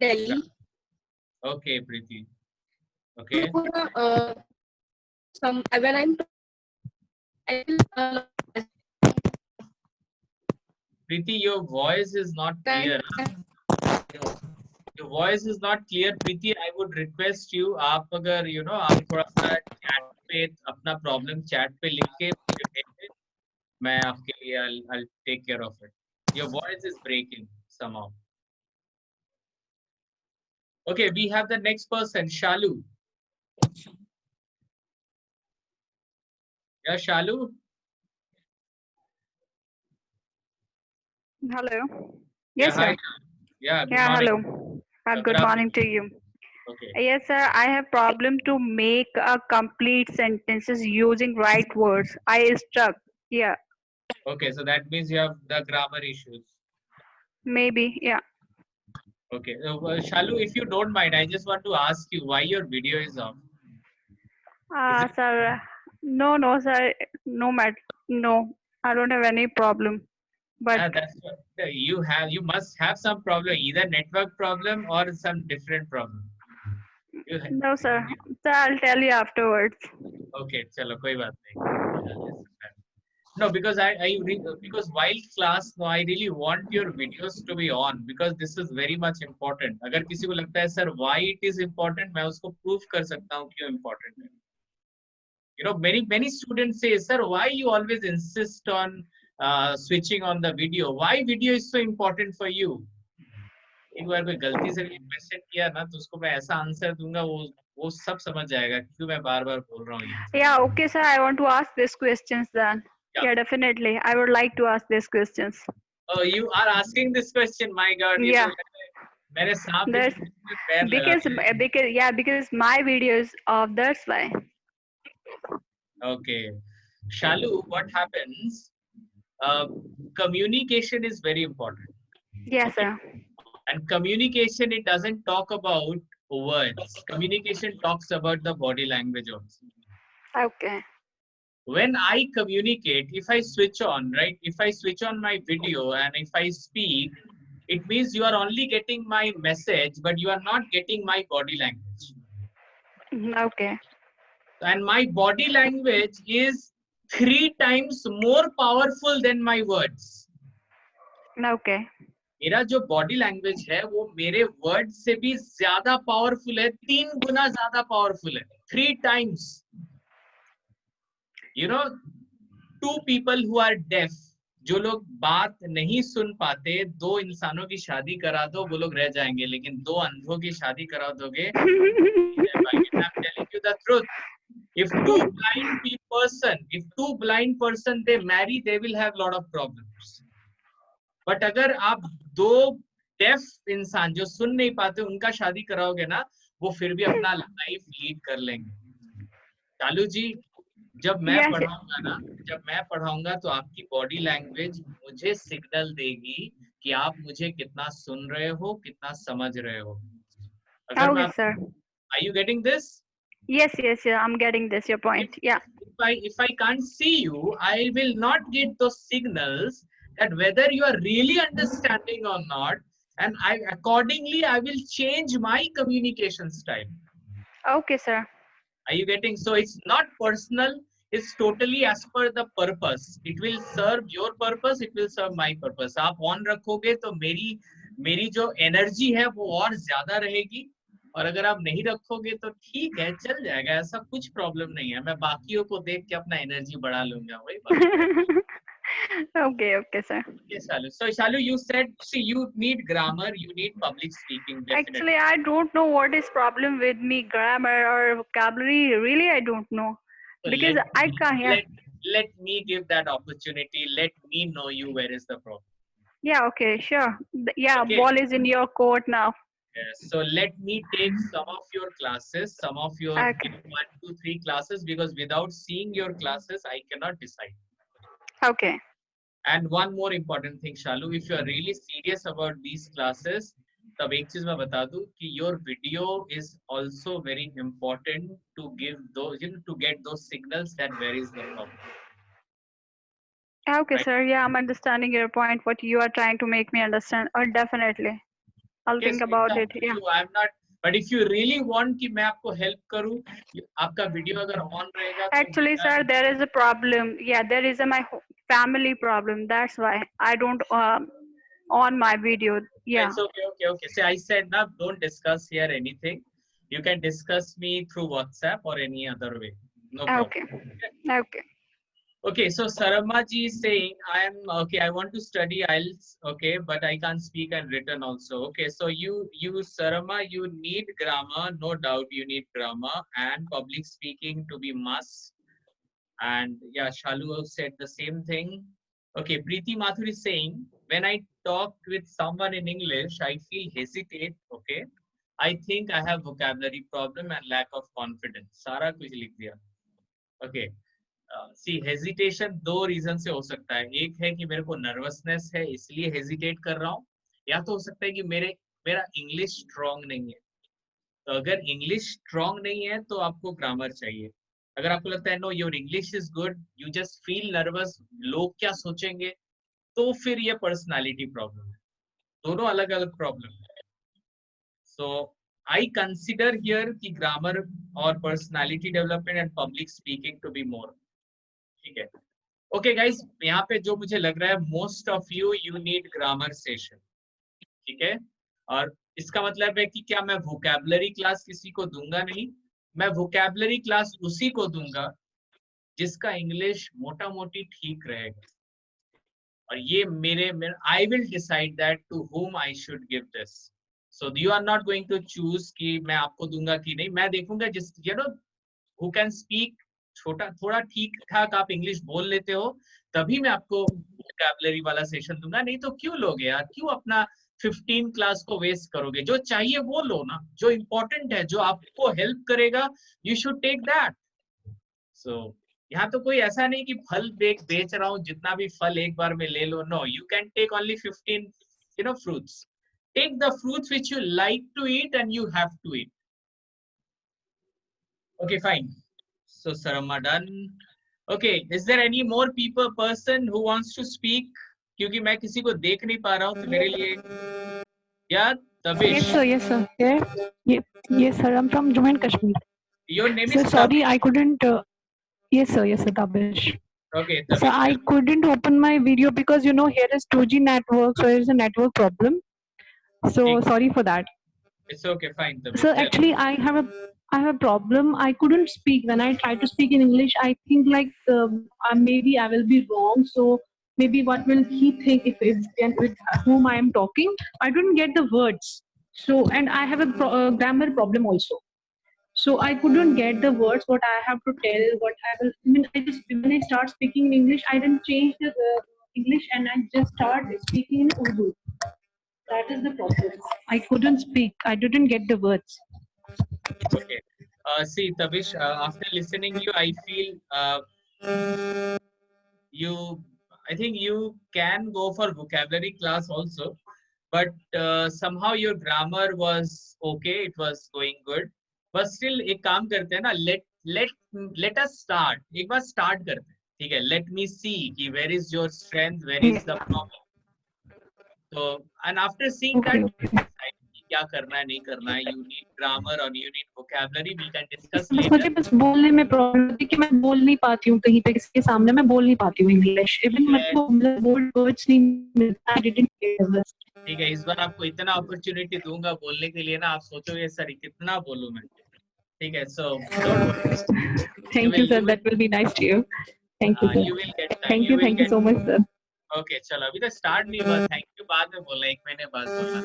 [SPEAKER 12] Delhi.
[SPEAKER 1] Okay, Preeti. Okay.
[SPEAKER 12] When I'm
[SPEAKER 1] Preeti, your voice is not clear. Your voice is not clear, Preeti. I would request you, आप अगर आप थोड़ा सा chat पे अपना problem chat पे लिख के मैं आपके लिए I'll take care of it. Your voice is breaking somehow. Okay, we have the next person, Shalu. Yeah, Shalu.
[SPEAKER 3] Hello.
[SPEAKER 1] Yeah,
[SPEAKER 3] Yes,
[SPEAKER 1] hi.
[SPEAKER 3] sir.
[SPEAKER 1] Yeah, good
[SPEAKER 3] Yeah,
[SPEAKER 1] morning.
[SPEAKER 3] hello.
[SPEAKER 1] Good
[SPEAKER 3] Good morning to you.
[SPEAKER 1] Okay.
[SPEAKER 3] Yes, sir. I have problem to make a complete sentences using right words. I stuck. Yeah,
[SPEAKER 1] Okay, so that means you have the grammar issues.
[SPEAKER 3] maybe. Yeah.
[SPEAKER 1] Okay, Shalu, if you don't mind, I just want to ask you why your video is off. Is it?
[SPEAKER 3] Sir. No, sir. No, I don't have any problem. But
[SPEAKER 1] That's what you must have some problem, either network problem or some different problem.
[SPEAKER 3] no, sir. Sir, I'll tell you afterwards.
[SPEAKER 1] Okay, chalo, koi baat nahi. No, because because while class, no, I really want your videos to be on because this is very much important. अगर किसी को लगता है sir why it is important, मैं उसको prove कर सकता हूँ क्यों important है. You know, many students say, sir, why you always insist on switching on the video? Why video is so important for you? एक बार कोई गलती से भी क्वेश्चन किया ना तो उसको मैं ऐसा आंसर दूंगा वो सब समझ जाएगा क्यों मैं बार-बार बोल रहा हूँ ये.
[SPEAKER 3] Yeah, okay, sir. I want to ask these questions then. Yeah, definitely. I would like to ask these questions.
[SPEAKER 1] Oh, you are asking this question, my God. ये
[SPEAKER 3] Yeah.
[SPEAKER 1] तो मैंने सांप
[SPEAKER 3] That's
[SPEAKER 1] में पैर लगा दिया.
[SPEAKER 3] because my video is off. That's why.
[SPEAKER 1] Okay. Shalu, what happens? Communication is very important.
[SPEAKER 3] Yes, sir.
[SPEAKER 1] And communication, it doesn't talk about words. Communication talks about the body language also.
[SPEAKER 3] Okay.
[SPEAKER 1] When I communicate, if I switch on, right? If I switch on my video and if I speak, it means you are only getting my message, but you are not getting my body language.
[SPEAKER 3] Okay.
[SPEAKER 1] And my body language is 3 times more powerful than my words.
[SPEAKER 3] Okay.
[SPEAKER 1] मेरा जो body language है वो मेरे word से भी ज्यादा powerful है, 3 गुना ज्यादा पावरफुल है, 3 times. You know, 2 people who are deaf, जो लोग बात नहीं सुन पाते, 2 इंसानों की शादी करा दो वो लोग रह जाएंगे, लेकिन 2 अंधों की शादी करा दोगे I'm telling you the truth. If 2 blind person they marry, they will have lot of problems. But अगर आप 2 डेफ इंसान जो सुन नहीं पाते उनका शादी कराओगे ना, वो फिर भी अपना लाइफ लीड कर लेंगे. चालू जी, जब मैं पढ़ाऊंगा तो आपकी बॉडी लैंग्वेज मुझे सिग्नल देगी कि आप मुझे कितना सुन रहे हो, कितना समझ रहे हो.
[SPEAKER 3] Okay, sir.
[SPEAKER 1] Are you getting this?
[SPEAKER 3] Yes, I'm getting this, your point. Yeah.
[SPEAKER 1] If I can't see you, I will not get those signals that whether you are really understanding or not, and accordingly I will change my communication style.
[SPEAKER 3] Okay, sir.
[SPEAKER 1] Are you getting? So it's not personal, it's totally as per the purpose. It will serve your purpose, it will serve my purpose. आप on रखोगे तो मेरी जो energy है वो और ज्यादा रहेगी, और अगर आप नहीं रखोगे तो ठीक है, चल जाएगा, ऐसा कुछ प्रॉब्लम नहीं है. मैं बाकियों को देख के अपना एनर्जी बढ़ा लूंगा, वही बात.
[SPEAKER 3] Okay, sir.
[SPEAKER 1] Yes, Shalu. So Shalu, you said, see, you need grammar, you need public speaking. Definitely.
[SPEAKER 3] Actually, I don't know what is problem with me, grammar or vocabulary. Really, I don't know.
[SPEAKER 1] So
[SPEAKER 3] Because I can't. Yeah.
[SPEAKER 1] Let me give that opportunity. Let me know you where is the problem.
[SPEAKER 3] Yeah. Okay. Sure. Yeah.
[SPEAKER 1] Okay.
[SPEAKER 3] Ball is in your court now.
[SPEAKER 1] Yes. So let me take some of your classes, some of your 1, 2, 3 classes, because without seeing your classes, I cannot decide.
[SPEAKER 3] Okay.
[SPEAKER 1] And one more important thing, Shalu, if you are really serious about these classes, तब एक चीज मैं बता दूं कि your video is also very important to give those, to get those signals that where is the problem.
[SPEAKER 3] Okay,
[SPEAKER 1] Right?
[SPEAKER 3] sir. Yeah, I'm understanding your point. What you are trying to make me understand. Oh, definitely. I'll think about it. Yeah.
[SPEAKER 1] I'm not. But if you really want कि मैं आपको help करूं, आपका video अगर on रहेगा.
[SPEAKER 3] Actually, sir, there is a problem. Yeah, there is my family problem. That's why I don't on my video. Yeah.
[SPEAKER 1] It's okay. See, I said now don't discuss here anything. You can discuss me through WhatsApp or any other way. No problem.
[SPEAKER 3] Okay.
[SPEAKER 1] Okay, so Sarama ji is saying, I want to study IELTS, okay, but I can't speak and written also. Okay, so you Sarama, you need grammar, no doubt you need grammar and public speaking to be must. And yeah, Shalu said the same thing. Okay, Preeti Mathur is saying, when I talk with someone in English, I feel hesitate, okay. I think I have vocabulary problem and lack of confidence. सारा कुछ लिख दिया. Okay. सी hesitation दो reason से हो सकता है. एक है कि मेरे को नर्वसनेस है इसलिए हेजिटेट कर रहा हूँ, या तो हो सकता है कि मेरा इंग्लिश स्ट्रांग नहीं है. तो अगर इंग्लिश स्ट्रांग नहीं है तो आपको ग्रामर चाहिए. अगर आपको लगता है know your English is good, you just feel nervous, लोग क्या सोचेंगे, तो फिर ये पर्सनालिटी प्रॉब्लम है. दोनों अलग अलग प्रॉब्लम है. सो आई कंसिडर हियर कि ग्रामर और personality development and public speaking to be more. ठीक है. ओके गाइस, यहाँ पे जो मुझे लग रहा है most of you need grammar session. ठीक है. और इसका मतलब है कि क्या मैं वोकैबुलरी क्लास किसी को दूंगा? नहीं, मैं वोकैबुलरी क्लास उसी को दूंगा जिसका इंग्लिश मोटा मोटी ठीक रहेगा. और ये मेरे I will decide that to whom I should give this. So you are not going to choose कि मैं आपको दूंगा कि नहीं. मैं देखूंगा जिस हु कैन स्पीक थोड़ा ठीक ठाक आप इंग्लिश बोल लेते हो, तभी मैं आपको वोकैबुलरी वाला सेशन दूंगा. नहीं तो क्यों लोगे यार, क्यों अपना 15 क्लास को वेस्ट करोगे? जो चाहिए वो लो ना, जो इम्पोर्टेंट है, जो आपको हेल्प करेगा, यू शुड टेक दैट. सो यहाँ तो कोई ऐसा नहीं कि फल बेच रहा हूँ, जितना भी फल एक बार में ले लो. No, you can take only 15 fruits. Take the fruits which you like to eat and you have to eat. Okay, fine. So Sarama done. Okay, is there any more person who wants to speak? क्योंकि मैं किसी को देख नहीं पा रहा हूँ, तो मेरे लिए या Tabish.
[SPEAKER 2] Yes sir, yes sir. Yes sir, I'm from Jammu and Kashmir.
[SPEAKER 1] Your name
[SPEAKER 2] Sir,
[SPEAKER 1] is
[SPEAKER 2] sorry,
[SPEAKER 1] Tabish.
[SPEAKER 2] I couldn't. Yes sir, Tabish.
[SPEAKER 1] Okay,
[SPEAKER 2] So
[SPEAKER 1] Tabish.
[SPEAKER 2] I couldn't open my video because here is 2G network, so there is a network problem. So sorry for that.
[SPEAKER 1] It's okay, fine. Tabish.
[SPEAKER 2] So actually, I have a problem. I couldn't speak when I try to speak in English. I think like maybe I will be wrong. So maybe what will he think if with whom I am talking? I don't get the words. So and I have a grammar problem also. So I couldn't get the words. What I have to tell, what I will. I mean, when I start speaking in English, I didn't change the English and I just start speaking in Urdu. That is the problem. I couldn't speak. I didn't get the words.
[SPEAKER 1] Okay. See, Tabish, after listening you, I feel I think you can go for vocabulary class also, but somehow your grammar was okay. It was going good. But still, एक काम करते हैं ना. Let us start. एक बार start करते हैं. ठीक है. Let me see कि where is your strength, where is the problem. So, and after seeing that, decide क्या करना है, नहीं करना है. You need grammar or you need vocabulary. We can discuss later.
[SPEAKER 2] मुझे बस बोलने में प्रॉब्लम है कि मैं बोल नहीं पाती हूँ कहीं पे किसी के सामने. मैं बोल नहीं पाती हूँ इंग्लिश. इवन मेरे को बोल्ड वर्ड्स नहीं मिलता. I didn't get the.
[SPEAKER 1] ठीक है. इस बार आपको इतना अपॉर्चुनिटी दूंगा बोलने के लिए ना, आप सोचोगे सर कितना बोलूं मैं. ठीक है. So don't worry.
[SPEAKER 2] Thank you sir. That will be nice to you. Thank you sir.
[SPEAKER 1] You will get time.
[SPEAKER 2] Thank you so much sir.
[SPEAKER 1] Okay, चलो अभी तो स्टार्ट नहीं हुआ. थैंक यू बाद में बोलना, 1 महीने बाद बोलना.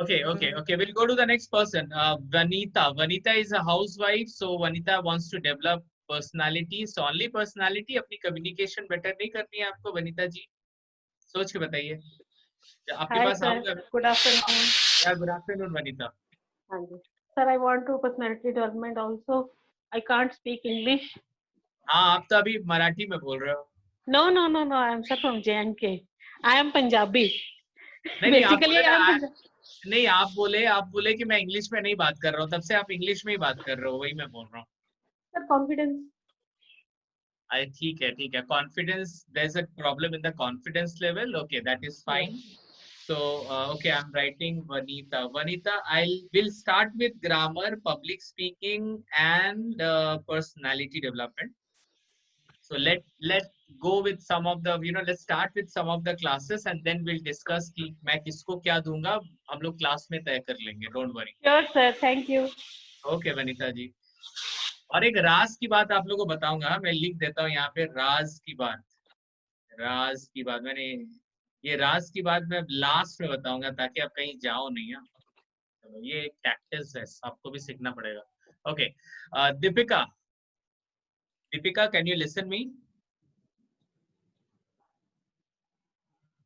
[SPEAKER 1] Okay. We'll go to the next person. Vanita is a housewife, so Vanita wants to develop personality. So only personality, अपनी communication better नहीं करनी है आपको वनीता जी? सोच के बताइए. आपके पास आऊंगा.
[SPEAKER 13] Good afternoon.
[SPEAKER 1] Yeah, good afternoon, Vanita.
[SPEAKER 13] Sir, I want to personality development also. I can't speak English.
[SPEAKER 1] हाँ, आप तो अभी मराठी में बोल रहे हो.
[SPEAKER 13] No. I am sir from J&K. I am Punjabi.
[SPEAKER 1] नहीं,
[SPEAKER 13] Basically,
[SPEAKER 1] आप बोले कि मैं इंग्लिश में नहीं बात कर रहा हूँ, तब से आप इंग्लिश में ही बात कर रहे हो, वही मैं बोल रहा हूँ.
[SPEAKER 13] Sir, confidence.
[SPEAKER 1] ठीक है. Confidence, there's a problem in the confidence level. Okay, that is fine. So, okay, I'm writing Vanita. We'll start with grammar, public speaking, and personality development. So let go with some of the, let's start with some of the classes and then we'll discuss कि मैं किसको क्या दूंगा, हम लोग class में तय कर लेंगे. Don't worry.
[SPEAKER 13] Sure, sir. Thank you.
[SPEAKER 1] Okay, Vanita ji. और एक राज की बात आप लोगों को बताऊंगा, मैं लिख देता हूँ यहाँ पे राज की बात। राज की बात मैंने, ये राज की बात मैं लास्ट में बताऊंगा ताकि आप कहीं जाओ नहीं। चलो ये एक टैक्टिस है, आपको भी सीखना पड़ेगा। Okay Deepika, Deepika can you listen me?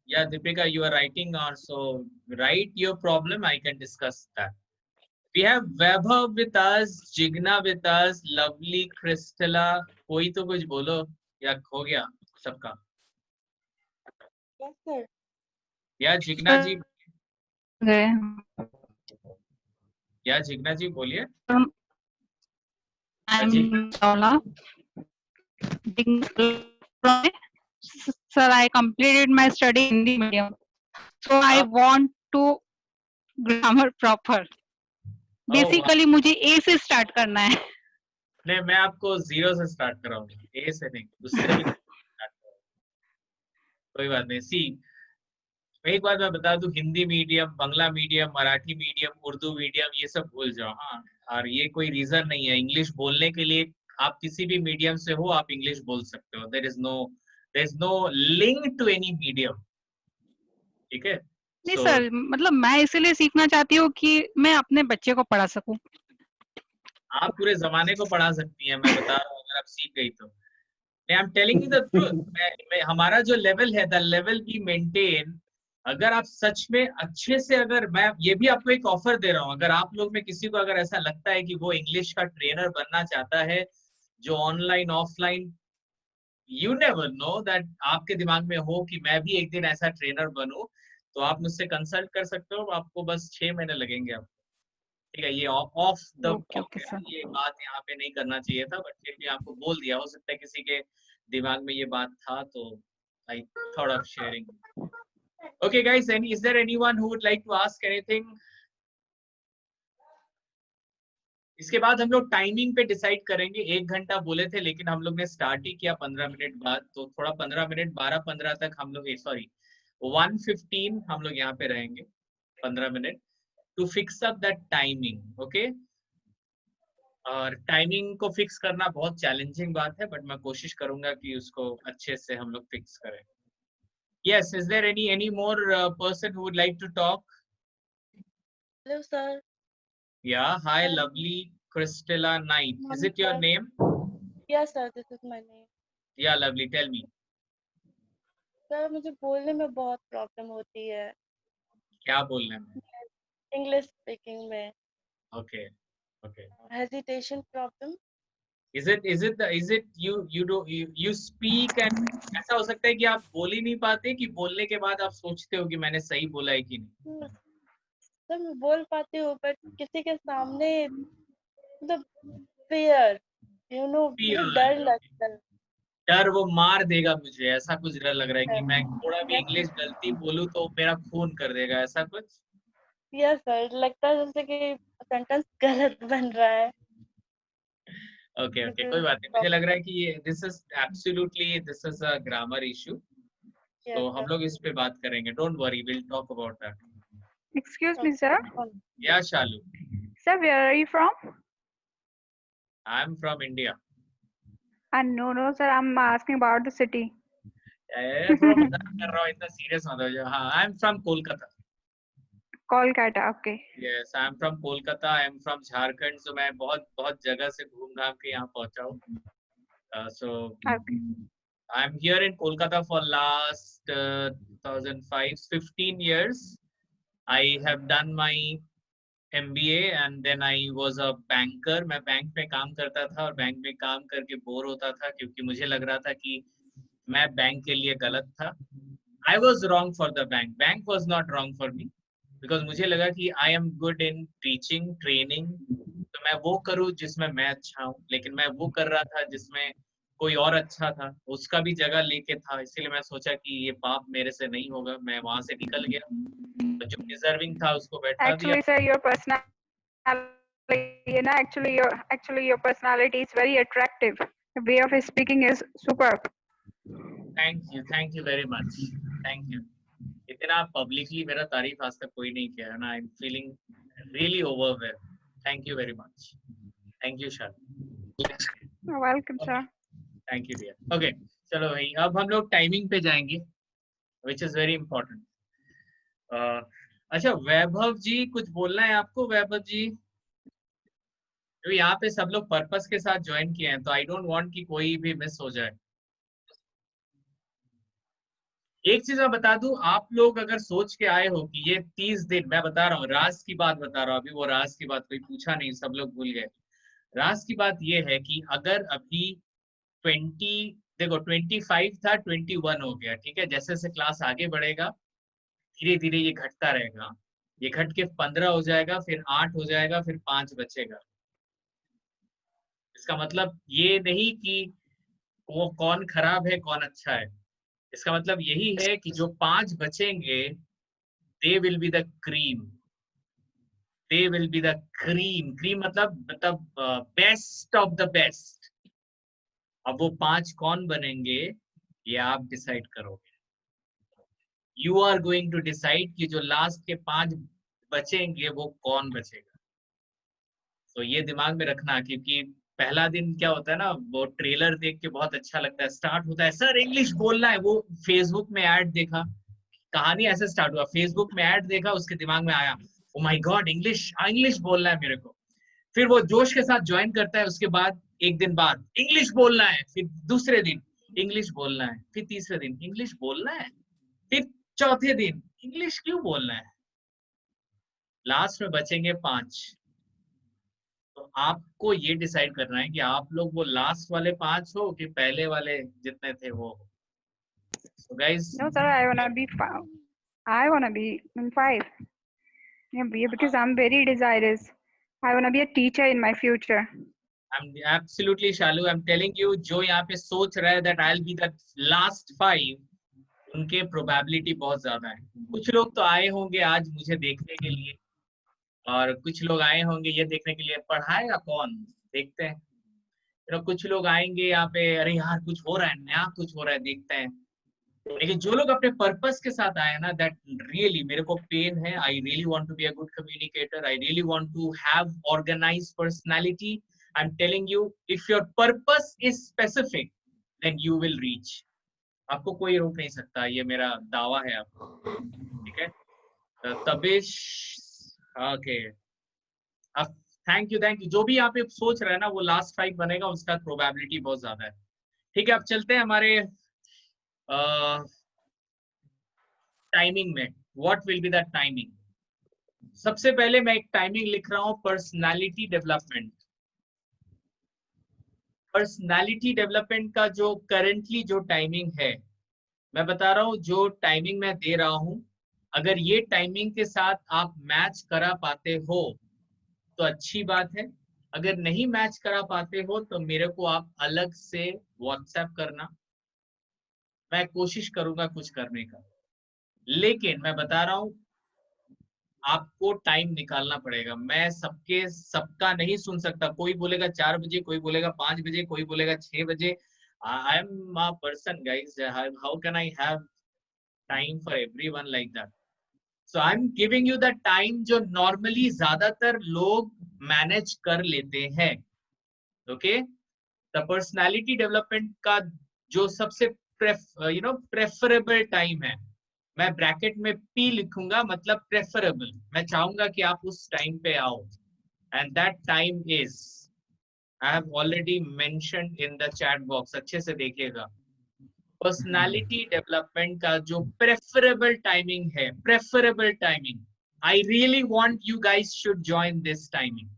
[SPEAKER 1] Yeah, Deepika, you are writing also. Write your problem. I can discuss that. We have Vaibhav with us, Jigna with us, lovely Crystalla. कोई तो कुछ बोलो या हो गया सबका?
[SPEAKER 14] Yes, sir.
[SPEAKER 1] या जिग्ना जी, या जिग्ना जी बोलिए।
[SPEAKER 15] Sir, I completed my study in Hindi medium, so I want to grammar proper. Basically, मुझे A से start करना है।
[SPEAKER 1] नहीं, मैं आपको 0 से स्टार्ट कराऊंगा, A से नहीं, उससे भी start कराऊंगा। कोई बात नहीं। सी एक बात मैं बता दूं, Hindi medium, Bangla medium, Marathi medium, Urdu medium, ये सब भूल जाओ। हाँ, और ये कोई रीजन नहीं है इंग्लिश बोलने के लिए। आप किसी भी मीडियम से हो, आप इंग्लिश बोल सकते हो। There is no link to any medium. ठीक है?
[SPEAKER 15] नहीं सर, मतलब मैं इसलिए सीखना चाहती हूँ कि मैं अपने बच्चे को पढ़ा सकूं।
[SPEAKER 1] आप पूरे जमाने को पढ़ा सकती हैं, मैं बता रहा हूँ, अगर आप सीख गई तो। I am telling you the truth. हमारा जो लेवल है, द लेवल वी मेंटेन, अगर आप सच में अच्छे से, अगर मैं ये भी आपको एक ऑफर दे रहा हूँ, अगर आप लोग में किसी को अगर ऐसा लगता है कि वो इंग्लिश का ट्रेनर बनना चाहता है, जो online offline, you never know that, आपके दिमाग में हो कि मैं भी एक दिन ऐसा ट्रेनर बनूं, तो आप मुझसे कंसल्ट कर सकते हो। आपको बस 6 महीने लगेंगे आपको। ठीक है? ये ऑफ द ये बात यहाँ पे नहीं करना चाहिए था, बट फिर भी आपको बोल दिया। हो सकता है किसी के दिमाग में ये बात था, तो I thought of sharing. Okay guys, is there anyone who would like to ask anything? इसके बाद हम लोग टाइमिंग पे डिसाइड करेंगे। 1 घंटा बोले थे, लेकिन हम लोग ने स्टार्ट ही किया 15 मिनट बाद, तो थोड़ा 15 मिनट 12-15 तक हम लोग, सॉरी 1:15 हम लोग यहाँ पे रहेंगे 15 minute, to fix up that timing. Okay? और टाइमिंग को फिक्स करना बहुत चैलेंजिंग बात है, बट मैं कोशिश करूंगा कि उसको अच्छे से हम लोग फिक्स करें। Yes, is there any more person who would like to talk?
[SPEAKER 14] Hello, sir.
[SPEAKER 1] Yeah, hi, lovely Crystalla Knight. Is it your name?
[SPEAKER 14] Yes, sir. This is my name.
[SPEAKER 1] Yeah, lovely. Tell me.
[SPEAKER 14] Sir, मुझे बोलने में बहुत problem होती है।
[SPEAKER 1] क्या बोलने में?
[SPEAKER 14] English speaking में।
[SPEAKER 1] Okay, okay.
[SPEAKER 14] Hesitation problem.
[SPEAKER 1] Is it you speak and ऐसा हो सकता है कि आप बोल ही नहीं पाते, कि बोलने के बाद आप सोचते हो कि मैंने सही बोला है कि नहीं?
[SPEAKER 14] सर, मैं बोल पाती हूँ, बट किसी के सामने मतलब fear, मुझे डर लगता है।
[SPEAKER 1] डर, वो मार देगा मुझे, ऐसा कुछ डर लग रहा है कि मैं थोड़ा भी इंग्लिश गलती बोलूं तो मेरा खून कर देगा, ऐसा कुछ?
[SPEAKER 14] यस सर, लगता है जैसे कि सेंटेंस गलत बन रहा है।
[SPEAKER 1] ओके, कोई बात नहीं। मुझे लग रहा है कि ये this is a grammar issue, तो हम लोग इस पे बात करेंगे। Don't worry, will talk about that.
[SPEAKER 3] Excuse me, sir.
[SPEAKER 1] Yeah, Shalu.
[SPEAKER 3] Sir, where are you from?
[SPEAKER 1] I'm from India.
[SPEAKER 3] No, sir. I'm asking about the city.
[SPEAKER 1] थोड़ा मजाक कर रहा हूँ, इतना सीरियस मत हो जाओ। हाँ, I'm from Kolkata.
[SPEAKER 3] Kolkata, okay.
[SPEAKER 1] Yes, I'm from Kolkata. I'm from Jharkhand. So मैं बहुत जगह से घूम घाम के यहाँ पहुँचा हूँ। So I'm here in Kolkata for last 2005, 15 years. I have done my MBA and then I was a banker. मैं बैंक में काम करता था और बैंक में काम करके बोर होता था, क्योंकि मुझे लग रहा था कि मैं बैंक के लिए गलत था। I was wrong for the bank. Bank was not wrong for me. Because मुझे लगा कि I am good in teaching, training, तो मैं वो करूँ जिसमें मैं अच्छा हूँ। लेकिन मैं वो कर रहा था जिसमें कोई और अच्छा था, उसका भी जगह लेके था। इसीलिए मैं सोचा कि ये पाप मेरे से नहीं होगा, मैं वहां से निकल गया। तो जो डिजर्विंग था उसको बैठा दिया।
[SPEAKER 3] Actually, sir, your personality is very attractive. The way of speaking is superb.
[SPEAKER 1] Thank you very much. Thank you. इतना पब्लिकली मेरा तारीफ आज तक कोई नहीं किया है ना। I am feeling really overwhelmed. Thank you very much. Thank you shall.
[SPEAKER 3] Welcome sir.
[SPEAKER 1] Thank you dear. Okay चलो भाई, अब हम लोग टाइमिंग पे जाएंगे, विच इज वेरी इंपॉर्टेंट। अच्छा वैभव जी कुछ बोलना है आपको? वैभव जी, तो यहाँ पे सब लोग पर्पस के साथ ज्वाइन किए हैं, तो आई डोंट वांट कि कोई भी मिस हो जाए। एक चीज मैं बता दूं, आप लोग अगर सोच के आए हो कि ये 30 दिन, मैं बता रहा हूँ राज की बात बता रहा हूँ, अभी वो राज की बात कोई पूछा नहीं, सब लोग भूल गए। राज की बात ये है कि अगर अभी 20 देखो 25 था, 21 हो गया, ठीक है, जैसे जैसे क्लास आगे बढ़ेगा धीरे धीरे ये घटता रहेगा, ये घट के 15 हो जाएगा, फिर 8 हो जाएगा, फिर 5 बचेगा। इसका मतलब ये नहीं कि वो कौन खराब है कौन अच्छा है, इसका मतलब यही है कि जो 5 बचेंगे they will be the cream, they will be the cream. Cream मतलब बेस्ट ऑफ द बेस्ट। अब वो 5 कौन बनेंगे ये आप डिसाइड करोगे। You are going to decide कि जो लास्ट के 5 बचेंगे वो कौन बचेगा। तो ये दिमाग में रखना, क्योंकि पहला दिन क्या होता है ना, वो ट्रेलर देख के बहुत अच्छा लगता है, स्टार्ट होता है सर इंग्लिश बोलना है, वो फेसबुक में ऐड देखा, कहानी ऐसे स्टार्ट हुआ, फेसबुक में ऐड देखा, उसके दिमाग में आया oh my God English English बोलना है मेरे को। फिर वो जोश के साथ ज्वाइन करता है, उसके बाद एक दिन बाद इंग्लिश बोलना है, फिर दूसरे दिन इंग्लिश बोलना है, फिर तीसरे दिन इंग्लिश बोलना है, फिर चौथे दिन इंग्लिश क्यों बोलना है, लास्ट में बचेंगे 5। तो आपको ये डिसाइड करना है कि आप लोग वो लास्ट वाले 5 हो कि पहले वाले जितने थे वो हो। So guys,
[SPEAKER 3] No sir, I wanna be in 5. Yeah, because I'm very desirous. I wanna be a teacher in my future.
[SPEAKER 1] I'm absolutely Shalu, I'm telling you, जो यहाँ पे सोच रहा है that I'll be the last 5, उनके probability बहुत ज्यादा है। कुछ लोग तो आए होंगे आज मुझे देखने के लिए, और कुछ लोग आए होंगे ये देखने के लिए पढ़ाएगा कौन, देखते हैं। तो कुछ लोग आएंगे यहाँ पे, अरे यार कुछ हो रहा है, नया कुछ हो रहा है, देखते हैं। लेकिन जो लोग अपने पर्पस के साथ आए ना, दैट रियली मेरे को पेन है, I really want to be a good communicator, I really want to have organised personality. I am telling you, if your purpose is specific then you will reach. आपको कोई रोक नहीं सकता, ये मेरा दावा है आपको, ठीक है। तबेश, ओके, अब थैंक यू जो भी यहाँ पे सोच रहा है ना वो लास्ट 5 बनेगा, उसका प्रोबेबिलिटी बहुत ज्यादा है, ठीक है। अब चलते हैं हमारे टाइमिंग में। What will be the timing? सबसे पहले मैं एक टाइमिंग लिख रहा हूं, पर्सनालिटी डेवलपमेंट। पर्सनालिटी डेवलपमेंट का जो करंटली जो टाइमिंग है, मैं बता रहा हूं, जो टाइमिंग मैं दे रहा हूं, अगर ये टाइमिंग के साथ आप मैच करा पाते हो तो अच्छी बात है, अगर नहीं मैच करा पाते हो तो मेरे को आप अलग से व्हाट्सएप करना, मैं कोशिश करूंगा कुछ करने का। लेकिन मैं बता रहा हूं आपको टाइम निकालना पड़ेगा, मैं सबका नहीं सुन सकता। कोई बोलेगा 4 बजे, कोई बोलेगा 5 बजे, कोई बोलेगा 6 बजे। I am a person guys, how can I have time for everyone like that? So I am giving you the time जो नॉर्मली ज्यादातर लोग मैनेज कर लेते हैं, ओके। द पर्सनालिटी डेवलपमेंट का जो सबसे प्रेफरेबल टाइम है, मैं ब्रैकेट में P लिखूंगा, मतलब प्रेफरेबल, मैं चाहूंगा कि आप उस टाइम पे आओ, and that time is, I have already mentioned in the chat box, अच्छे से देखिएगा। पर्सनालिटी डेवलपमेंट का जो प्रेफरेबल टाइमिंग है, preferable timing, I really want you guys should join this timing.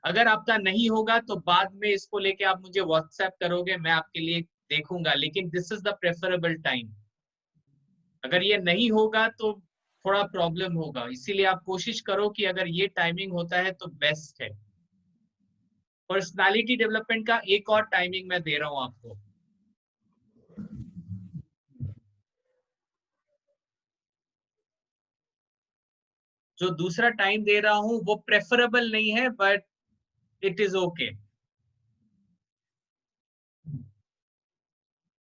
[SPEAKER 1] अगर आपका नहीं होगा तो बाद में इसको लेके आप मुझे व्हाट्सएप करोगे, मैं आपके लिए देखूंगा, लेकिन this is the preferable time. अगर ये नहीं होगा तो थोड़ा प्रॉब्लम होगा, इसीलिए आप कोशिश करो कि अगर ये टाइमिंग होता है तो बेस्ट है। पर्सनालिटी डेवलपमेंट का एक और टाइमिंग मैं दे रहा हूं आपको, जो दूसरा टाइम दे रहा हूं वो प्रेफरेबल नहीं है, but it is okay.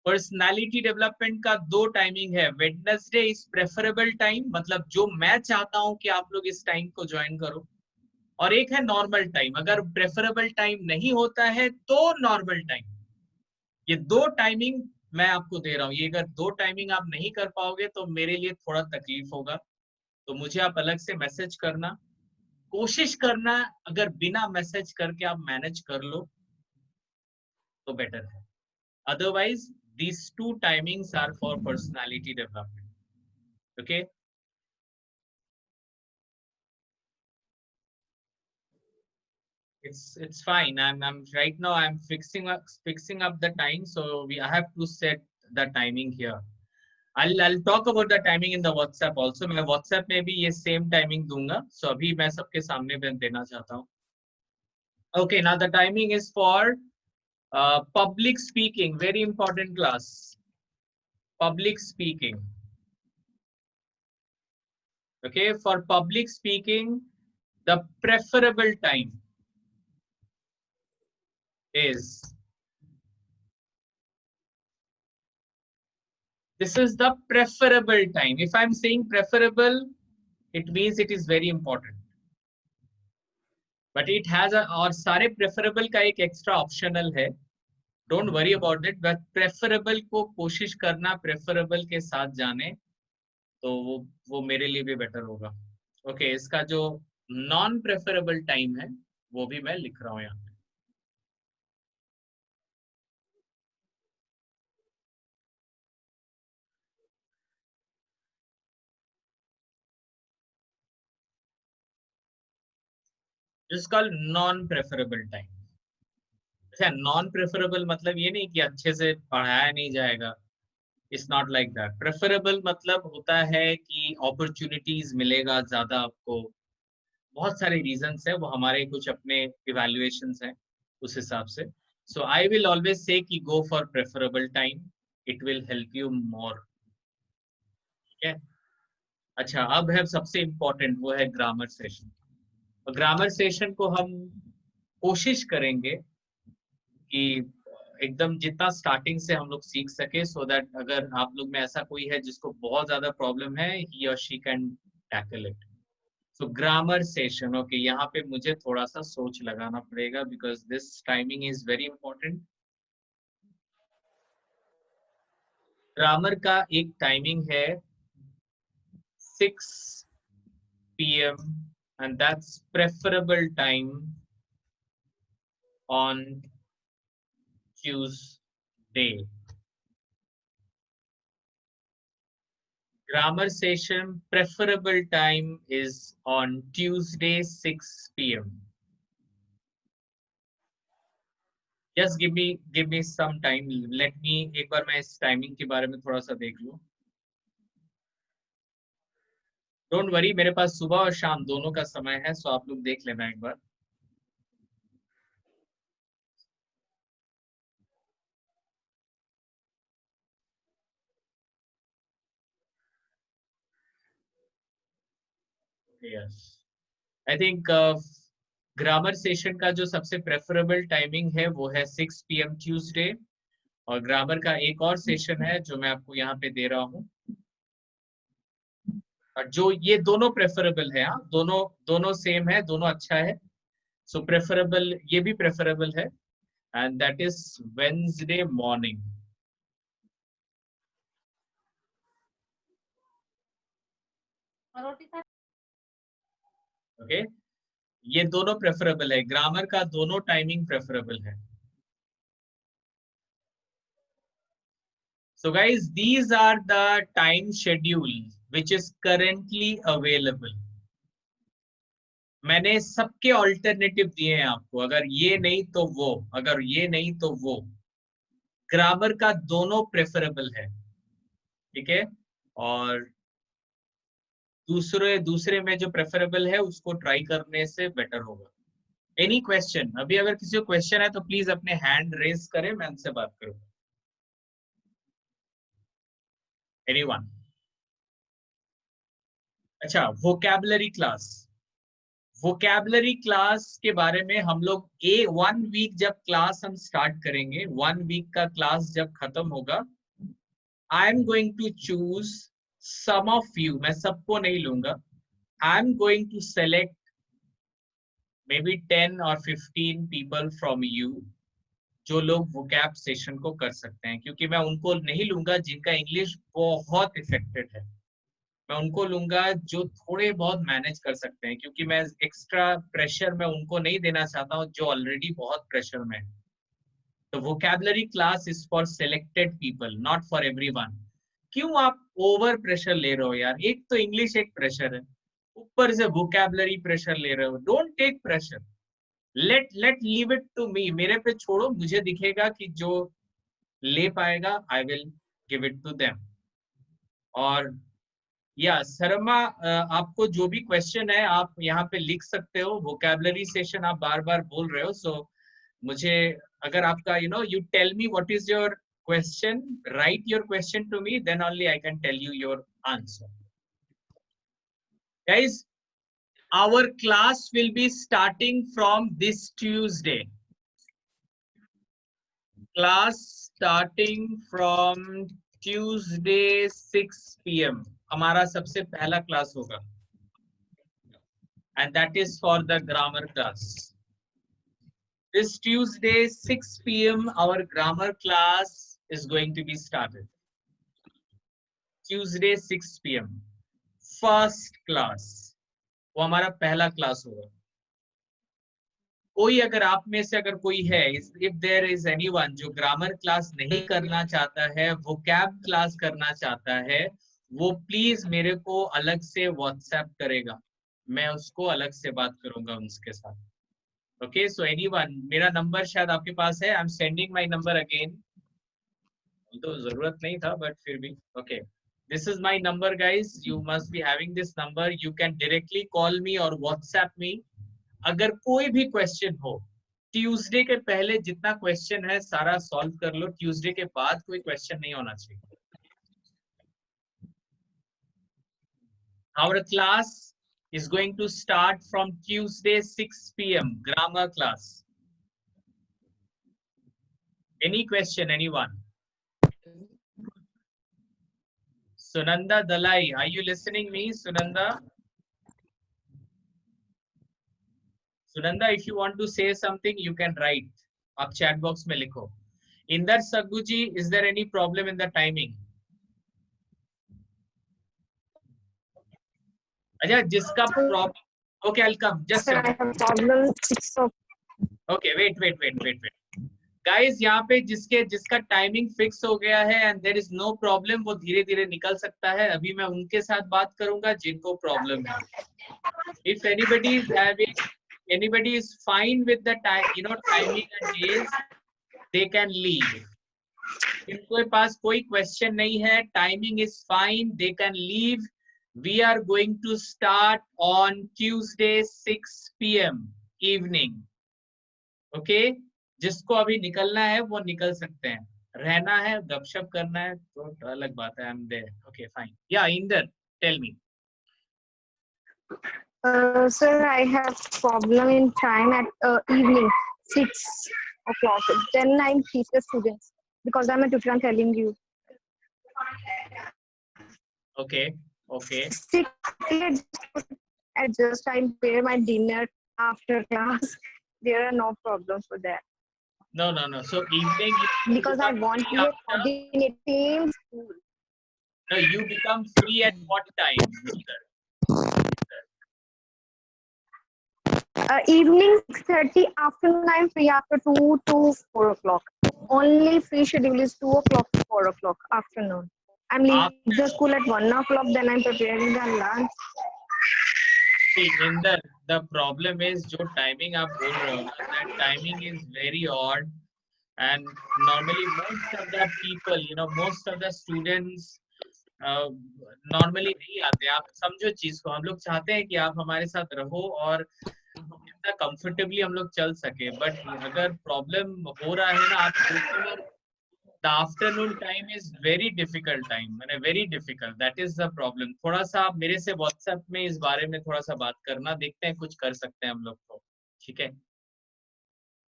[SPEAKER 1] Personality development का 2 टाइमिंग है। वेडनेसडे इज प्रेफरेबल टाइम, मतलब जो मैं चाहता हूं कि आप लोग इस टाइम को ज्वाइन करो, और एक है नॉर्मल टाइम। अगर प्रेफरेबल टाइम नहीं होता है तो नॉर्मल टाइम। ये दो टाइमिंग मैं आपको दे रहा हूँ। ये अगर दो टाइमिंग आप नहीं कर पाओगे तो मेरे लिए थोड़ा तकलीफ होगा, तो मुझे आप अलग से मैसेज करना, कोशिश करना अगर बिना मैसेज करके आप मैनेज कर लो तो बेटर है। Otherwise these two timings are for personality development. Okay, it's fine. I'm right now I'm fixing up the time, so I have to set the timing here. I'll talk about the timing in the WhatsApp also. मैं WhatsApp में भी ये same timing दूंगा, so अभी मैं सबके सामने में देना चाहता हूँ. Okay, now the timing is for public speaking. Very important class. Public speaking. Okay, for public speaking, the preferable time is, this is the preferable time. If I'm saying preferable, it means it is very important. But it has a, और सारे preferable का एक extra optional है. Don't worry about it. But preferable को कोशिश करना preferable के साथ जाने, तो वो मेरे लिए भी better होगा. Okay, इसका जो non preferable time है, वो भी मैं लिख रहा हूँ यहाँ पे. It's called non-preferable time. अच्छा, non-preferable मतलब ये नहीं कि अच्छे से पढ़ाया नहीं जाएगा. It's not like that. Preferable मतलब होता है कि opportunities मिलेगा ज़्यादा आपको. बहुत सारे reasons है, वो हमारे कुछ अपने evaluations हैं उस हिसाब से. So I will always say कि go for preferable time. It will help you more. ठीक है? अच्छा, अब है सबसे important, वो है grammar session. ग्रामर सेशन को हम कोशिश करेंगे कि एकदम जितना स्टार्टिंग से हम लोग सीख सके, सो दैट अगर आप लोग में ऐसा कोई है जिसको बहुत ज्यादा प्रॉब्लम है, ही और she can tackle it. So grammar session, okay, यहाँ पे मुझे थोड़ा सा सोच लगाना पड़ेगा because this timing is very important. Grammar का एक टाइमिंग है 6 PM and that's preferable time on Tuesday. Grammar session preferable time is on Tuesday 6 PM. Just give me some time. Let me एक बार मैं इस टाइमिंग के बारे में थोड़ा सा देख लूं. डोंट वरी, मेरे पास सुबह और शाम दोनों का समय है, सो आप लोग देख लेना एक बार. Yes, I think grammar session का जो सबसे प्रेफरेबल टाइमिंग है वो है 6 PM ट्यूसडे. और ग्रामर का एक और सेशन है जो मैं आपको यहाँ पे दे रहा हूँ, जो ये दोनों प्रेफरेबल है. हाँ, दोनों सेम है, दोनों अच्छा है. सो प्रेफरेबल, ये भी प्रेफरेबल है, and that is Wednesday morning. Okay, ये दोनों प्रेफरेबल है. ग्रामर का दोनों टाइमिंग प्रेफरेबल है. So guys, these are the time schedule which is currently available. मैंने सबके ऑल्टरनेटिव दिए हैं आपको. अगर ये नहीं तो वो, अगर ये नहीं तो वो. ग्रामर का दोनों प्रेफरेबल है, ठीक है. और दूसरे में जो प्रेफरेबल है उसको ट्राई करने से बेटर होगा. Any question? अभी अगर किसी को क्वेश्चन है तो प्लीज अपने हैंड रेज करें, मैं उनसे बात करूंगा. Anyone? अच्छा, वोकैबुलरी क्लास. वोकैबुलरी क्लास के बारे में हम लोग 1 वीक जब क्लास हम स्टार्ट करेंगे, 1 वीक का क्लास जब खत्म होगा, I am going to choose some of you. मैं सबको नहीं लूंगा. I am going to select maybe 10 or 15 people from you जो लोग vocab सेशन को कर सकते हैं, क्योंकि मैं उनको नहीं लूंगा जिनका इंग्लिश बहुत इफेक्टेड है, मैं उनको लूंगा जो थोड़े बहुत मैनेज कर सकते हैं, क्योंकि मैं एक्स्ट्रा प्रेशर मैं उनको नहीं देना चाहता हूँ जो ऑलरेडी बहुत प्रेशर में है। तो vocabulary class is for selected people, not for everyone. क्यों आप ओवर प्रेशर ले रहे हो यार? एक तो इंग्लिश एक प्रेशर है, ऊपर से वोकैबुलरी प्रेशर ले रहे हो। Don't take pressure, let leave it to me, मेरे पे छोड़ो, मुझे दिखेगा कि जो ले पाएगा I will give it to them. और या शर्मा, आपको जो भी क्वेश्चन है आप यहाँ पे लिख सकते हो। वोकैबुलरी सेशन आप बार बार बोल रहे हो, सो मुझे अगर आपका you tell me what is your question, write your question to me, then only I can tell you your answer. Guys, our class will be starting from this Tuesday. Class starting from Tuesday 6 PM. हमारा सबसे पहला class होगा, and that is for the grammar class. This Tuesday 6 PM our grammar class is going to be started. Tuesday 6 PM first class, वो हमारा पहला class होगा। कोई अगर आप में से अगर कोई है, if there is anyone जो ग्रामर क्लास नहीं करना चाहता है, वोकैब क्लास करना चाहता है, वो प्लीज मेरे को अलग से व्हाट्सएप करेगा, मैं उसको अलग से बात करूंगा उसके साथ। ओके, सो एनीवन, मेरा नंबर शायद आपके पास है, I am sending my number again, तो जरूरत नहीं था बट फिर भी। Okay, this is my number guys, you must be having this number, you can directly call मी और व्हाट्सएप मी। अगर कोई भी क्वेश्चन हो, ट्यूसडे के पहले जितना क्वेश्चन है सारा सॉल्व कर लो, ट्यूसडे के बाद कोई क्वेश्चन नहीं होना चाहिए। Our class is going to start from Tuesday 6 PM grammar class. Any question, anyone? Sunanda Dalai, are you listening me, Sunanda? Sunanda, if you want to say something, you can write. आप chat box में लिखो. Inder Saguji, is there any problem in the timing? अच्छा, जिसका problem, okay, I'll come. Just
[SPEAKER 16] Sir, I have problem 6 of.
[SPEAKER 1] Okay, wait. Guys, यहाँ पे जिसका timing fix हो गया है and there is no problem, वो धीरे धीरे निकल सकता है। अभी मैं उनके साथ बात करूंगा जिनको प्रॉब्लम है। If anybody is fine with the time, timing and days, they can leave. इनके पास कोई क्वेश्चन नहीं है, timing is fine, they can leave. We are going to start on Tuesday 6 PM evening. Okay? जिसको अभी निकलना है वो निकल सकते हैं, रहना है गपशप करना है तो अलग बात है। I'm there. Okay, fine. Yeah, Inder, tell me.
[SPEAKER 16] Sir, I have problem in time at evening 6 o'clock. Then I teach the students because I'm a tutor. I'm telling you.
[SPEAKER 1] Okay.
[SPEAKER 16] 6 I just I prepare my dinner after class. There are no problems for that.
[SPEAKER 1] No. So evening.
[SPEAKER 16] Because I want to coordinate team school.
[SPEAKER 1] No, you become free at what time?
[SPEAKER 16] Evening 6:30. Afternoon I'm free after 2 to 4 o'clock. Only free schedule is 2 o'clock to 4 o'clock afternoon. I'm leaving the school at 1 o'clock. Then I'm preparing the lunch.
[SPEAKER 1] See, Inder, the problem is जो timing आप बोल रहे हो, that timing is very odd, and normally most of the people, most of the students normally नहीं आते। आप समझो चीज को, हम लोग चाहते हैं कि आप हमारे साथ रहो और इतना कंफर्टेबली हम लोग चल सके, बट अगर प्रॉब्लम हो रहा है ना, आप the afternoon time is very difficult time, very difficult. That is the problem. थोड़ा सा आप मेरे से WhatsApp में इस बारे में थोड़ा सा बात करना, देखते हैं कुछ कर सकते हैं हम लोग तो, ठीक है?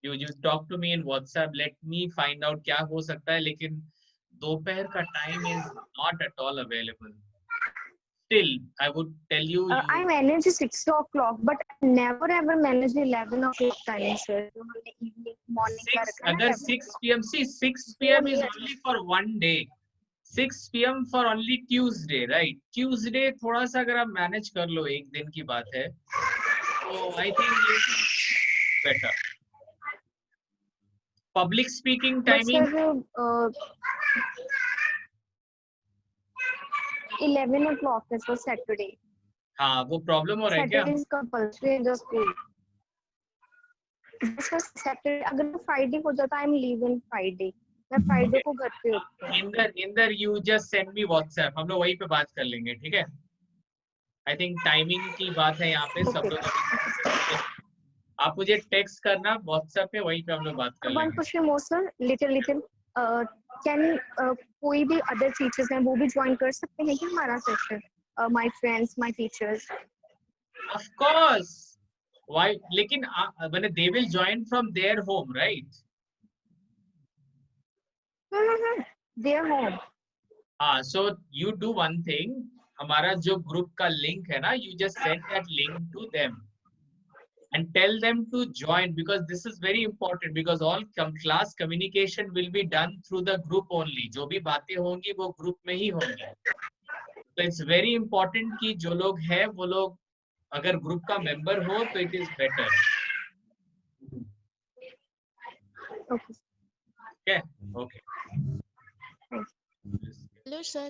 [SPEAKER 1] You talk to me in WhatsApp, let me find out क्या हो सकता है, लेकिन दोपहर का time is not at all available. still I would tell you,
[SPEAKER 16] I manage 6 o'clock, but I never ever manage 11 o'clock timing, sir. Evening, morning का रखा है ना,
[SPEAKER 1] अगर
[SPEAKER 16] 11
[SPEAKER 1] 6
[SPEAKER 16] o'clock.
[SPEAKER 1] p.m. see 6 p.m. is only for one day. 6 p.m. for only Tuesday, right? Tuesday थोड़ा सा अगर आप manage कर लो, एक दिन की बात है, तो I think better. Public speaking
[SPEAKER 16] But
[SPEAKER 1] timing.
[SPEAKER 16] sir, 11 o'clock is for Saturday.
[SPEAKER 1] हाँ, वो प्रॉब्लम हो रहा है क्या?
[SPEAKER 16] Saturday is compulsory in the school. Sir, Saturday अगर Friday हो जाता, I'm leaving Friday. मैं Friday को घर पे होती हूँ.
[SPEAKER 1] Inder you just send me WhatsApp. हम लोग वहीं पे बात कर लेंगे, ठीक है? I think timing की बात है यहाँ पे, सब लोग आप मुझे टेक्स्ट करना WhatsApp पे, वहीं पे हम लोग बात कर
[SPEAKER 16] One
[SPEAKER 1] लेंगे.
[SPEAKER 16] question more, sir. Little. Can कोई भी other teachers हैं वो भी join कर सकते हैं क्या हमारा session? My friends, my teachers.
[SPEAKER 1] Of course. Why? लेकिन when they will join from their home, right?
[SPEAKER 16] Their home.
[SPEAKER 1] हाँ, so you do one thing. हमारा जो group का link है ना, you just send that link to them and tell them to join, because this is very important, because all class communication will be done through the group only. जो भी बातें होंगी वो group में ही होंगी. So it's very important कि जो लोग हैं वो लोग अगर group का member हो तो it is better. Okay. Okay.
[SPEAKER 17] Hello, sir.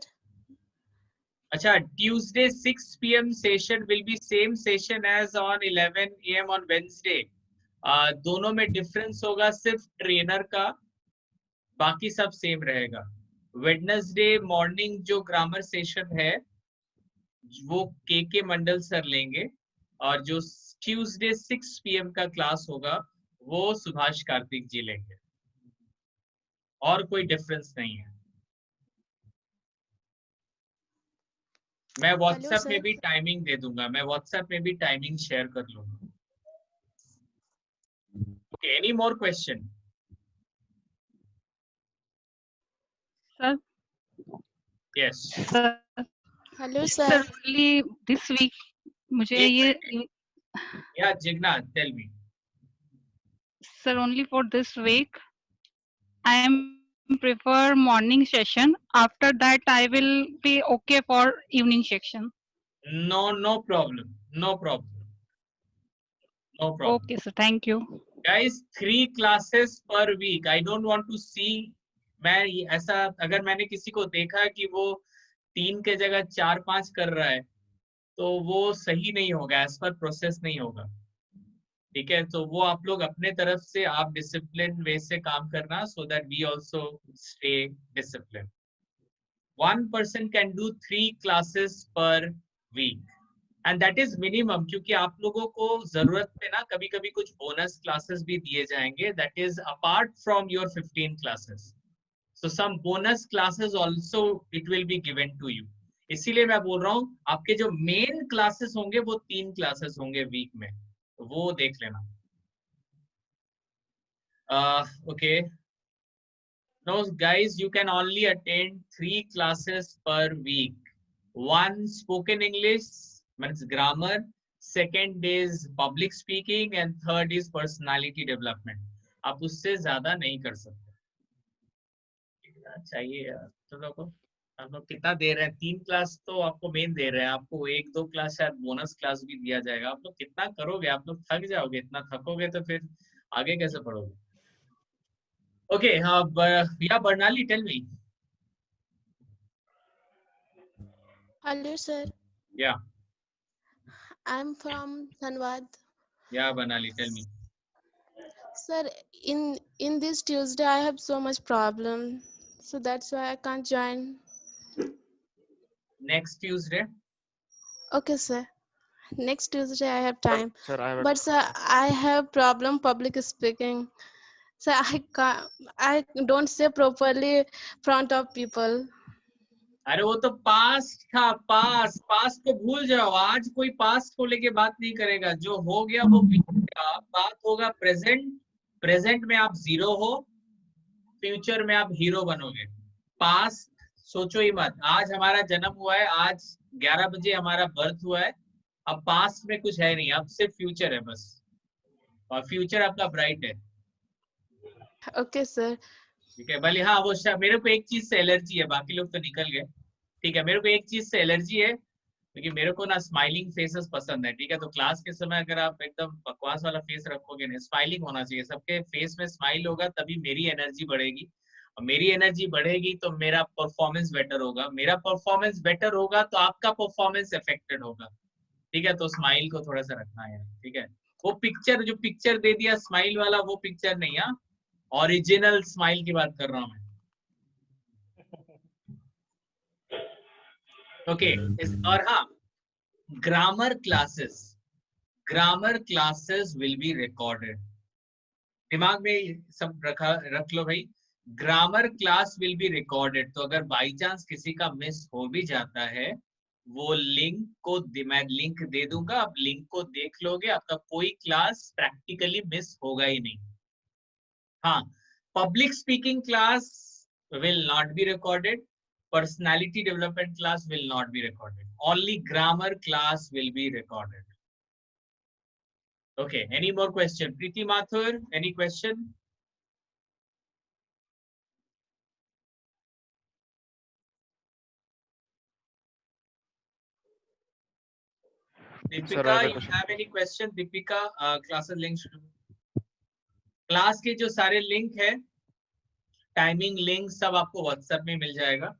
[SPEAKER 1] अच्छा, Tuesday 6 p.m. session will be same session as on 11 a.m. on Wednesday. दोनों में difference होगा सिर्फ trainer का, बाकी सब same रहेगा. Wednesday morning जो grammar session है वो के मंडल सर लेंगे, और जो Tuesday 6 p.m. का क्लास होगा वो सुभाष कार्तिक जी लेंगे, और कोई difference नहीं है. मैं WhatsApp में भी टाइमिंग दे दूंगा, मैं WhatsApp में भी टाइमिंग शेयर कर लूंगा. Okay, any more question?
[SPEAKER 15] Sir.
[SPEAKER 1] Yes.
[SPEAKER 15] Sir.
[SPEAKER 17] Hello, sir.
[SPEAKER 15] Sir, only this week मुझे ये.
[SPEAKER 1] Yeah, Jigna, tell me.
[SPEAKER 15] Sir, only for this week, I am prefer morning session. After that, I will be okay for evening section.
[SPEAKER 1] No problem. No problem. No problem.
[SPEAKER 15] Okay, sir. Thank you.
[SPEAKER 1] Guys, 3 classes per week. I don't want to see. मैं ऐसा अगर मैंने किसी को देखा कि वो 3 के जगह 4-5 कर रहा है तो वो सही नहीं होगा, एज पर प्रोसेस नहीं होगा. ठीक है, तो वो आप लोग अपने तरफ से आप डिसिप्लिन वे से काम करना, so that we also stay disciplined. One person can do 3 classes per week, and that is minimum, क्योंकि आप लोगों को जरूरत पे ना कभी कभी कुछ बोनस क्लासेस भी दिए जाएंगे, that is apart from your 15 classes. So some bonus classes also it will be given to you. इसीलिए मैं बोल रहा हूँ आपके जो मेन क्लासेस होंगे वो 3 क्लासेस होंगे वीक में, वो देख लेना. Okay. Now guys, you can only attend 3 classes per week. 1 spoken English, means grammar. 2nd is public speaking, and 3rd is personality development. आप उससे ज्यादा नहीं कर सकते. चाहिए यार तुम लोग को. हम लोग कितना दे रहे हैं? 3 क्लास तो आपको मेन दे रहे हैं, आपको 1-2 क्लास शायद बोनस क्लास भी दिया जाएगा. आप लोग कितना करोगे? आप लोग थक जाओगे. इतना थकोगे तो फिर आगे कैसे पढ़ोगे? Okay, yeah, Barnali, tell me.
[SPEAKER 17] Hello, sir.
[SPEAKER 1] Yeah.
[SPEAKER 17] I'm from Dhanbad.
[SPEAKER 1] Yeah, Barnali, tell me.
[SPEAKER 17] Sir, in this Tuesday, I have so much problem, so that's why I can't join.
[SPEAKER 1] Next Tuesday.
[SPEAKER 17] Okay, sir. Next Tuesday I have time.
[SPEAKER 11] Sir, I have
[SPEAKER 17] But sir, I have problem public speaking. Sir, I don't say properly front of people.
[SPEAKER 1] अरे वो तो past था. Past को भूल जाओ. आज कोई past को लेके बात नहीं करेगा. जो हो गया वो बीतेगा. बात होगा प्रेजेंट में आप 0 हो, फ्यूचर में आप हीरो बनोगे. पास्ट सोचो ही मत, आज हमारा जन्म हुआ है, आज 11 बजे हमारा बर्थ हुआ है, अब पास्ट में कुछ है नहीं, अब सिर्फ फ्यूचर है बस, और फ्यूचर आपका ब्राइट है।
[SPEAKER 17] Okay, sir.
[SPEAKER 1] ठीक है, भले हाँ वो मेरे को एक चीज से एलर्जी है, बाकी लोग तो निकल गए। ठीक है, मेरे को एक चीज से एलर्जी है, क्योंकि मेरे को ना स्माइलिंग फेसेस पसंद है। ठीक है, तो क्लास के समय अगर आप एकदम बकवास वाला फेस रखोगे ना, स्माइलिंग होना चाहिए, सबके फेस में स्माइल होगा तभी मेरी एनर्जी बढ़ेगी, और मेरी एनर्जी बढ़ेगी तो मेरा परफॉर्मेंस बेटर होगा, मेरा परफॉर्मेंस बेटर होगा तो आपका परफॉर्मेंस अफेक्टेड होगा। ठीक है, तो स्माइल को थोड़ा सा रखना है। ठीक है, वो पिक्चर जो पिक्चर दे दिया स्माइल वाला, वो पिक्चर नहीं, हाँ ओरिजिनल स्माइल की बात कर रहा हूं मैं। ओके, और हाँ, grammar classes will be recorded. दिमाग में सब रख लो भाई, grammar class will be recorded. तो अगर बाई चांस किसी का मिस हो भी जाता है, वो लिंक को मैं लिंक दे दूंगा, आप लिंक को देख लोगे, आपका कोई क्लास प्रैक्टिकली मिस होगा ही नहीं। हाँ, public speaking class will not be recorded, personality development class will not be recorded, only grammar class will be recorded. Okay, any more question? Preeti Mathur, any question? Deepika, you have any question? Deepika, classes link class के जो सारे link है, timing link सब आपको WhatsApp में मिल जाएगा,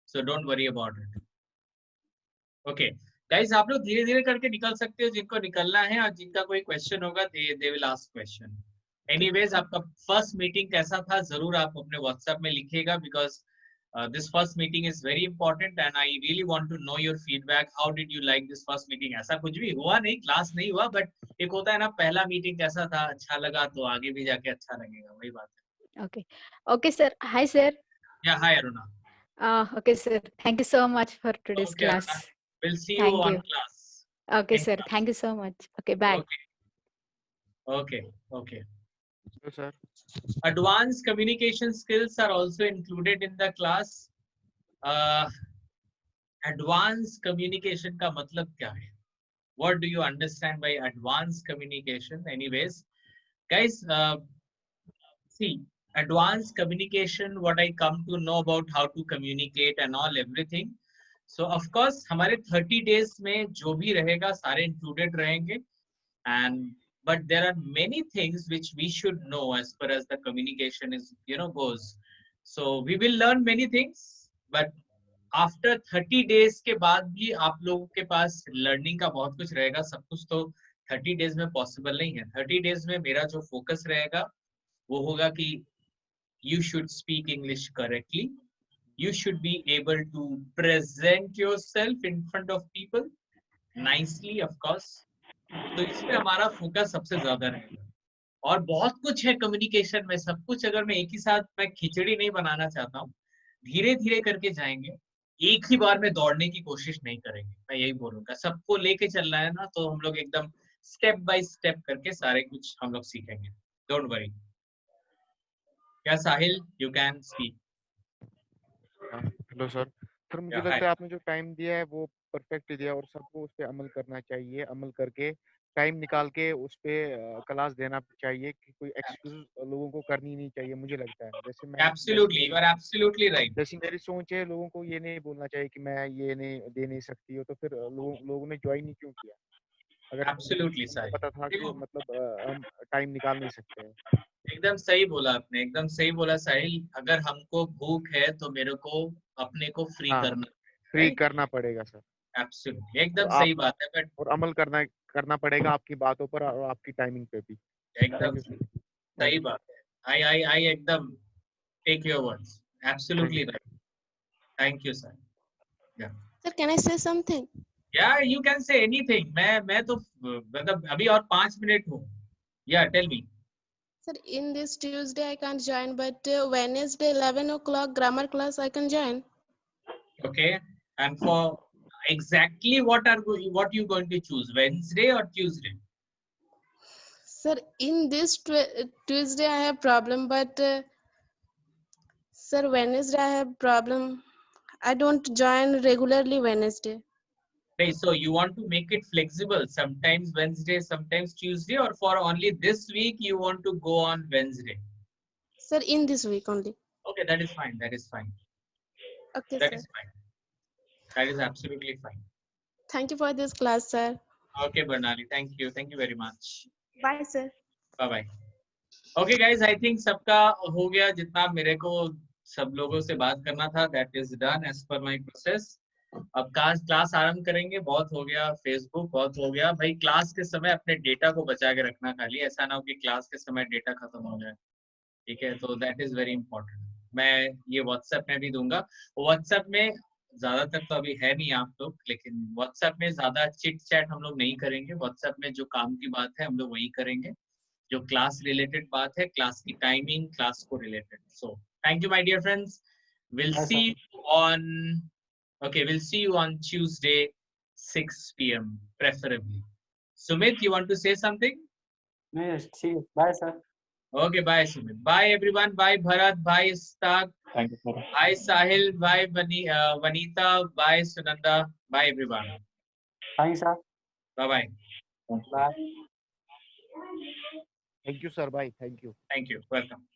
[SPEAKER 1] so don't worry about it. Okay guys, आप लोग धीरे धीरे करके निकल सकते हो, जिनको निकलना है, और जिनका कोई क्वेश्चन होगा they will ask question. Anyways, आपका फर्स्ट मीटिंग कैसा था जरूर आप अपने व्हाट्सएप में लिखिएगा, because this first meeting is very important and I really want to know your feedback. How did you like this first meeting? ऐसा कुछ भी हुआ नहीं, क्लास नहीं हुआ, बट एक होता है ना, पहला मीटिंग कैसा था, अच्छा लगा तो आगे भी जाके अच्छा लगेगा, वही बात है।
[SPEAKER 4] Okay. Okay, sir. Hi, sir.
[SPEAKER 1] Yeah, hi Aruna.
[SPEAKER 4] Okay, sir. Thank you so much for today's
[SPEAKER 1] Okay,
[SPEAKER 4] class.
[SPEAKER 1] Aruna. We'll see you
[SPEAKER 4] Thank
[SPEAKER 1] on
[SPEAKER 4] you.
[SPEAKER 1] class.
[SPEAKER 4] Okay,
[SPEAKER 1] In
[SPEAKER 4] sir.
[SPEAKER 1] class.
[SPEAKER 4] Thank you so much. Okay, bye.
[SPEAKER 1] Okay.
[SPEAKER 11] Yes, sir.
[SPEAKER 1] Advanced communication skills are also included in the class. Advanced communication का मतलब क्या है? What do you understand by advanced communication? Anyways, guys, see, advanced communication, what I come to know about how to communicate and all everything. So of course, हमारे 30 days में जो भी रहेगा सारे included रहेंगे, and but there are many things which we should know as far as the communication is, goes. So we will learn many things, but after 30 days के बाद भी आप लोगों के पास लर्निंग का बहुत कुछ रहेगा। सब कुछ तो 30 डेज में पॉसिबल नहीं है। 30 डेज में मेरा जो फोकस रहेगा वो होगा कि you should speak English correctly, you should be able to present yourself in front of people nicely, of course. तो इसमें हमारा फोकस सबसे ज्यादा रहेगा, और बहुत कुछ है कम्युनिकेशन में, सब कुछ अगर मैं एक ही साथ मैं खिचड़ी नहीं बनाना चाहता हूँ, धीरे धीरे करके जाएंगे, एक ही बार में दौड़ने की कोशिश नहीं करेंगे, मैं यही बोलूंगा। सबको लेके चलना है ना, तो हम लोग एकदम स्टेप बाय स्टेप करके सारे कुछ हम लोग सीखेंगे, डोंट वरी। क्या Sahil, you can speak.
[SPEAKER 11] Hello sir. Sir मुझे लगता है आपने जो टाइम दिया है वो परफेक्ट दिया, और सबको उस पर अमल करना चाहिए, अमल करके टाइम निकाल के उस पे क्लास देना चाहिए, कि कोई एक्सक्यूज लोगों को करनी नहीं चाहिए, मुझे लगता है। जैसे मैं
[SPEAKER 1] absolutely, you are absolutely right.
[SPEAKER 11] जैसी मेरी सोच है, लोगों को ये नहीं बोलना चाहिए कि मैं ये नहीं दे नहीं सकती हो, तो फिर लोगों ने ज्वाइन नहीं क्यों किया? अगर
[SPEAKER 1] एब्सोल्युटली
[SPEAKER 11] उनको
[SPEAKER 1] साहिल,
[SPEAKER 11] पता था कि मतलब हम टाइम निकाल नहीं सकते हैं।
[SPEAKER 1] एकदम सही बोला आपने, एकदम सही बोला साहिल। अगर हमको भूख है तो मेरे को अपने को फ्री करना,
[SPEAKER 11] फ्री करना पड़ेगा सर।
[SPEAKER 1] एब्सोल्युटली, एकदम सही बात है। बट
[SPEAKER 11] और अमल करना पड़ेगा आपकी बातों पर और आपकी टाइमिंग पे भी।
[SPEAKER 1] एकदम सही बात है। आई एकदम take your words, absolutely right. Thank you sir. Yeah
[SPEAKER 17] Sir, can I say something?
[SPEAKER 1] Yeah you can say anything. मैं तो मतलब अभी और 5 मिनट हूँ। Yeah tell me.
[SPEAKER 17] Sir, in this Tuesday I can't join, but Wednesday 11 o'clock grammar class I can join.
[SPEAKER 1] Okay, and for exactly what you going to choose, Wednesday or Tuesday?
[SPEAKER 17] Sir, in this Tuesday I have problem, but sir, Wednesday I have problem. I don't join regularly Wednesday.
[SPEAKER 1] Okay, so you want to make it flexible, sometimes Wednesday, sometimes Tuesday, or for only this week you want to go on Wednesday?
[SPEAKER 17] Sir, in this week only.
[SPEAKER 1] Okay, that is fine. That is fine.
[SPEAKER 17] Okay,
[SPEAKER 1] That
[SPEAKER 17] sir.
[SPEAKER 1] is fine. That is absolutely fine.
[SPEAKER 17] Thank you for this class, sir.
[SPEAKER 1] Okay, Bernali, thank you. Thank you very much.
[SPEAKER 17] Bye, sir.
[SPEAKER 1] Bye bye. Okay, guys, I think सबका हो गया जितना मेरे को सब लोगों से बात करना था. That is done as per my process. अब क्लास आरंभ करेंगे. बहुत हो गया फेसबुक, बहुत हो गया भाई. क्लास के समय अपने डेटा को बचा के रखना, खाली ऐसा ना हो कि क्लास के समय डेटा खत्म हो जाए. ठीक है, तो दैट इज वेरी इंपॉर्टेंट. मैं ये व्हाट्सएप में भी दूंगा. व्हाट्सएप में ज्यादातर तो अभी है नहीं आप लोग, लेकिन व्हाट्सएप में ज्यादा चिट चैट हम लोग नहीं करेंगे. व्हाट्सएप में जो काम की बात है हम लोग वही करेंगे. जो क्लास रिलेटेड बात है, क्लास की टाइमिंग, क्लास को related. So thank you my dear friends. Will see you on we'll see you on Tuesday 6 p.m. preferably. Sumit, you want to say something?
[SPEAKER 6] Yes, see you. Bye, sir.
[SPEAKER 1] Okay, bye Sumit. Bye everyone. Bye Bharat. Bye Istaq.
[SPEAKER 9] Thank you, sir.
[SPEAKER 1] Bye Sahil. Bye Vanita. Bye Sunanda. Bye everyone.
[SPEAKER 6] Thanks, sir.
[SPEAKER 1] Bye bye.
[SPEAKER 6] Bye.
[SPEAKER 11] Thank you, sir. Bye. Thank you.
[SPEAKER 1] Thank you. Welcome.